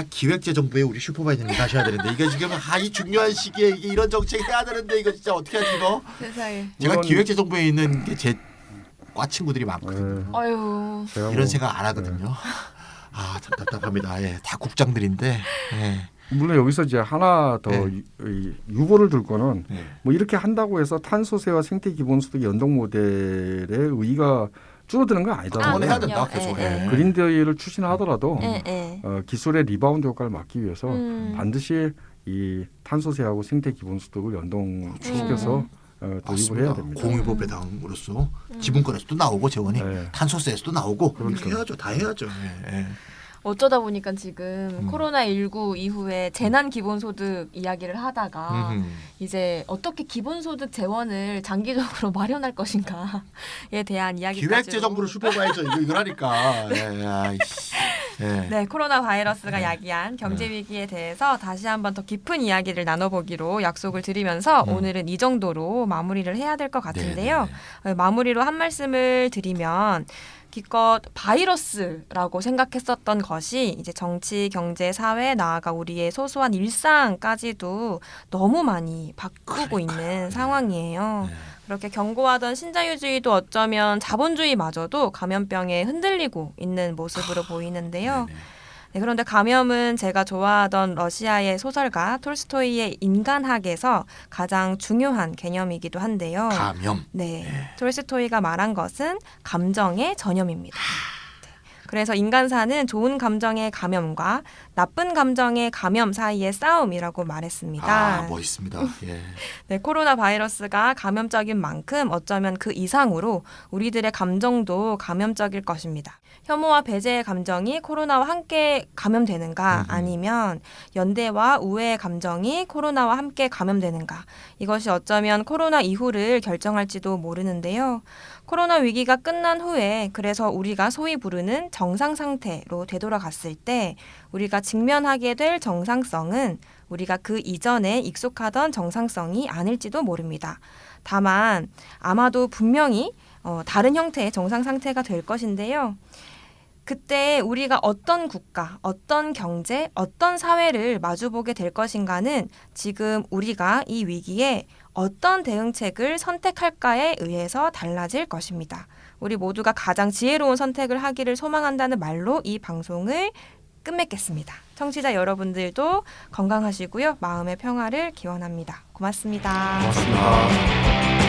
기획재정부에 우리 슈퍼바이저님 가셔야 되는데 이게 지금 이 중요한 시기에 이게 이런 정책 해야 되는데 이거 진짜 어떻게 하지 이거? 세상에. 제가 물론- 기획재정부에 있는 게 제 과 친구들이 많거든요. 네. 아유. 제가 이런 뭐- 생각 안 하거든요. 참 답답합니다. 예, 다 국장들인데. 예. 물론 여기서 이제 하나 더 네. 유보를 둘 거는 네. 뭐 이렇게 한다고 해서 탄소세와 생태 기본소득 연동 모델의 의의가 줄어드는 건 아니잖아요. 그건 해야 그럼요. 된다 계속. 예, 예. 그린데이를 추진하더라도 예. 기술의 리바운드 효과를 막기 위해서 반드시 이 탄소세하고 생태 기본소득을 연동시켜서 도입을 맞습니다. 해야 됩니다. 공유보 배당으로서 지분권에서도 나오고 재원이 네. 탄소세에서도 나오고 그렇죠. 이렇게 해야죠. 다 해야죠. 예. 어쩌다 보니까 지금 코로나19 이후에 재난 기본소득 이야기를 하다가 이제 어떻게 기본소득 재원을 장기적으로 마련할 것인가에 대한 이야기까지 기획재정부를 슈퍼바이저 이거라니까. 예. 네, 코로나 바이러스가 야기한 경제 위기에 대해서 다시 한번 더 깊은 이야기를 나눠보기로 약속을 드리면서 오늘은 이 정도로 마무리를 해야 될 것 같은데요. 마무리로 한 말씀을 드리면 기껏 바이러스라고 생각했었던 것이 이제 정치, 경제, 사회, 나아가 우리의 소소한 일상까지도 너무 많이 바꾸고 있는 상황이에요. 그렇게 견고하던 신자유주의도 어쩌면 자본주의마저도 감염병에 흔들리고 있는 모습으로 보이는데요. 네, 그런데 감염은 제가 좋아하던 러시아의 소설가 톨스토이의 인간학에서 가장 중요한 개념이기도 한데요. 감염. 네, 톨스토이가 말한 것은 감정의 전염입니다. 네, 그래서 인간사는 좋은 감정의 감염과 나쁜 감정의 감염 사이의 싸움이라고 말했습니다. 멋있습니다. 예. 네, 코로나 바이러스가 감염적인 만큼 어쩌면 그 이상으로 우리들의 감정도 감염적일 것입니다. 혐오와 배제의 감정이 코로나와 함께 감염되는가 아니면 연대와 우애의 감정이 코로나와 함께 감염되는가 이것이 어쩌면 코로나 이후를 결정할지도 모르는데요. 코로나 위기가 끝난 후에 그래서 우리가 소위 부르는 정상 상태로 되돌아갔을 때 우리가 직면하게 될 정상성은 우리가 그 이전에 익숙하던 정상성이 아닐지도 모릅니다. 다만 아마도 분명히 다른 형태의 정상 상태가 될 것인데요. 그때 우리가 어떤 국가, 어떤 경제, 어떤 사회를 마주보게 될 것인가는 지금 우리가 이 위기에 어떤 대응책을 선택할까에 의해서 달라질 것입니다. 우리 모두가 가장 지혜로운 선택을 하기를 소망한다는 말로 이 방송을 끝맺겠습니다. 청취자 여러분들도 건강하시고요. 마음의 평화를 기원합니다. 고맙습니다. 고맙습니다.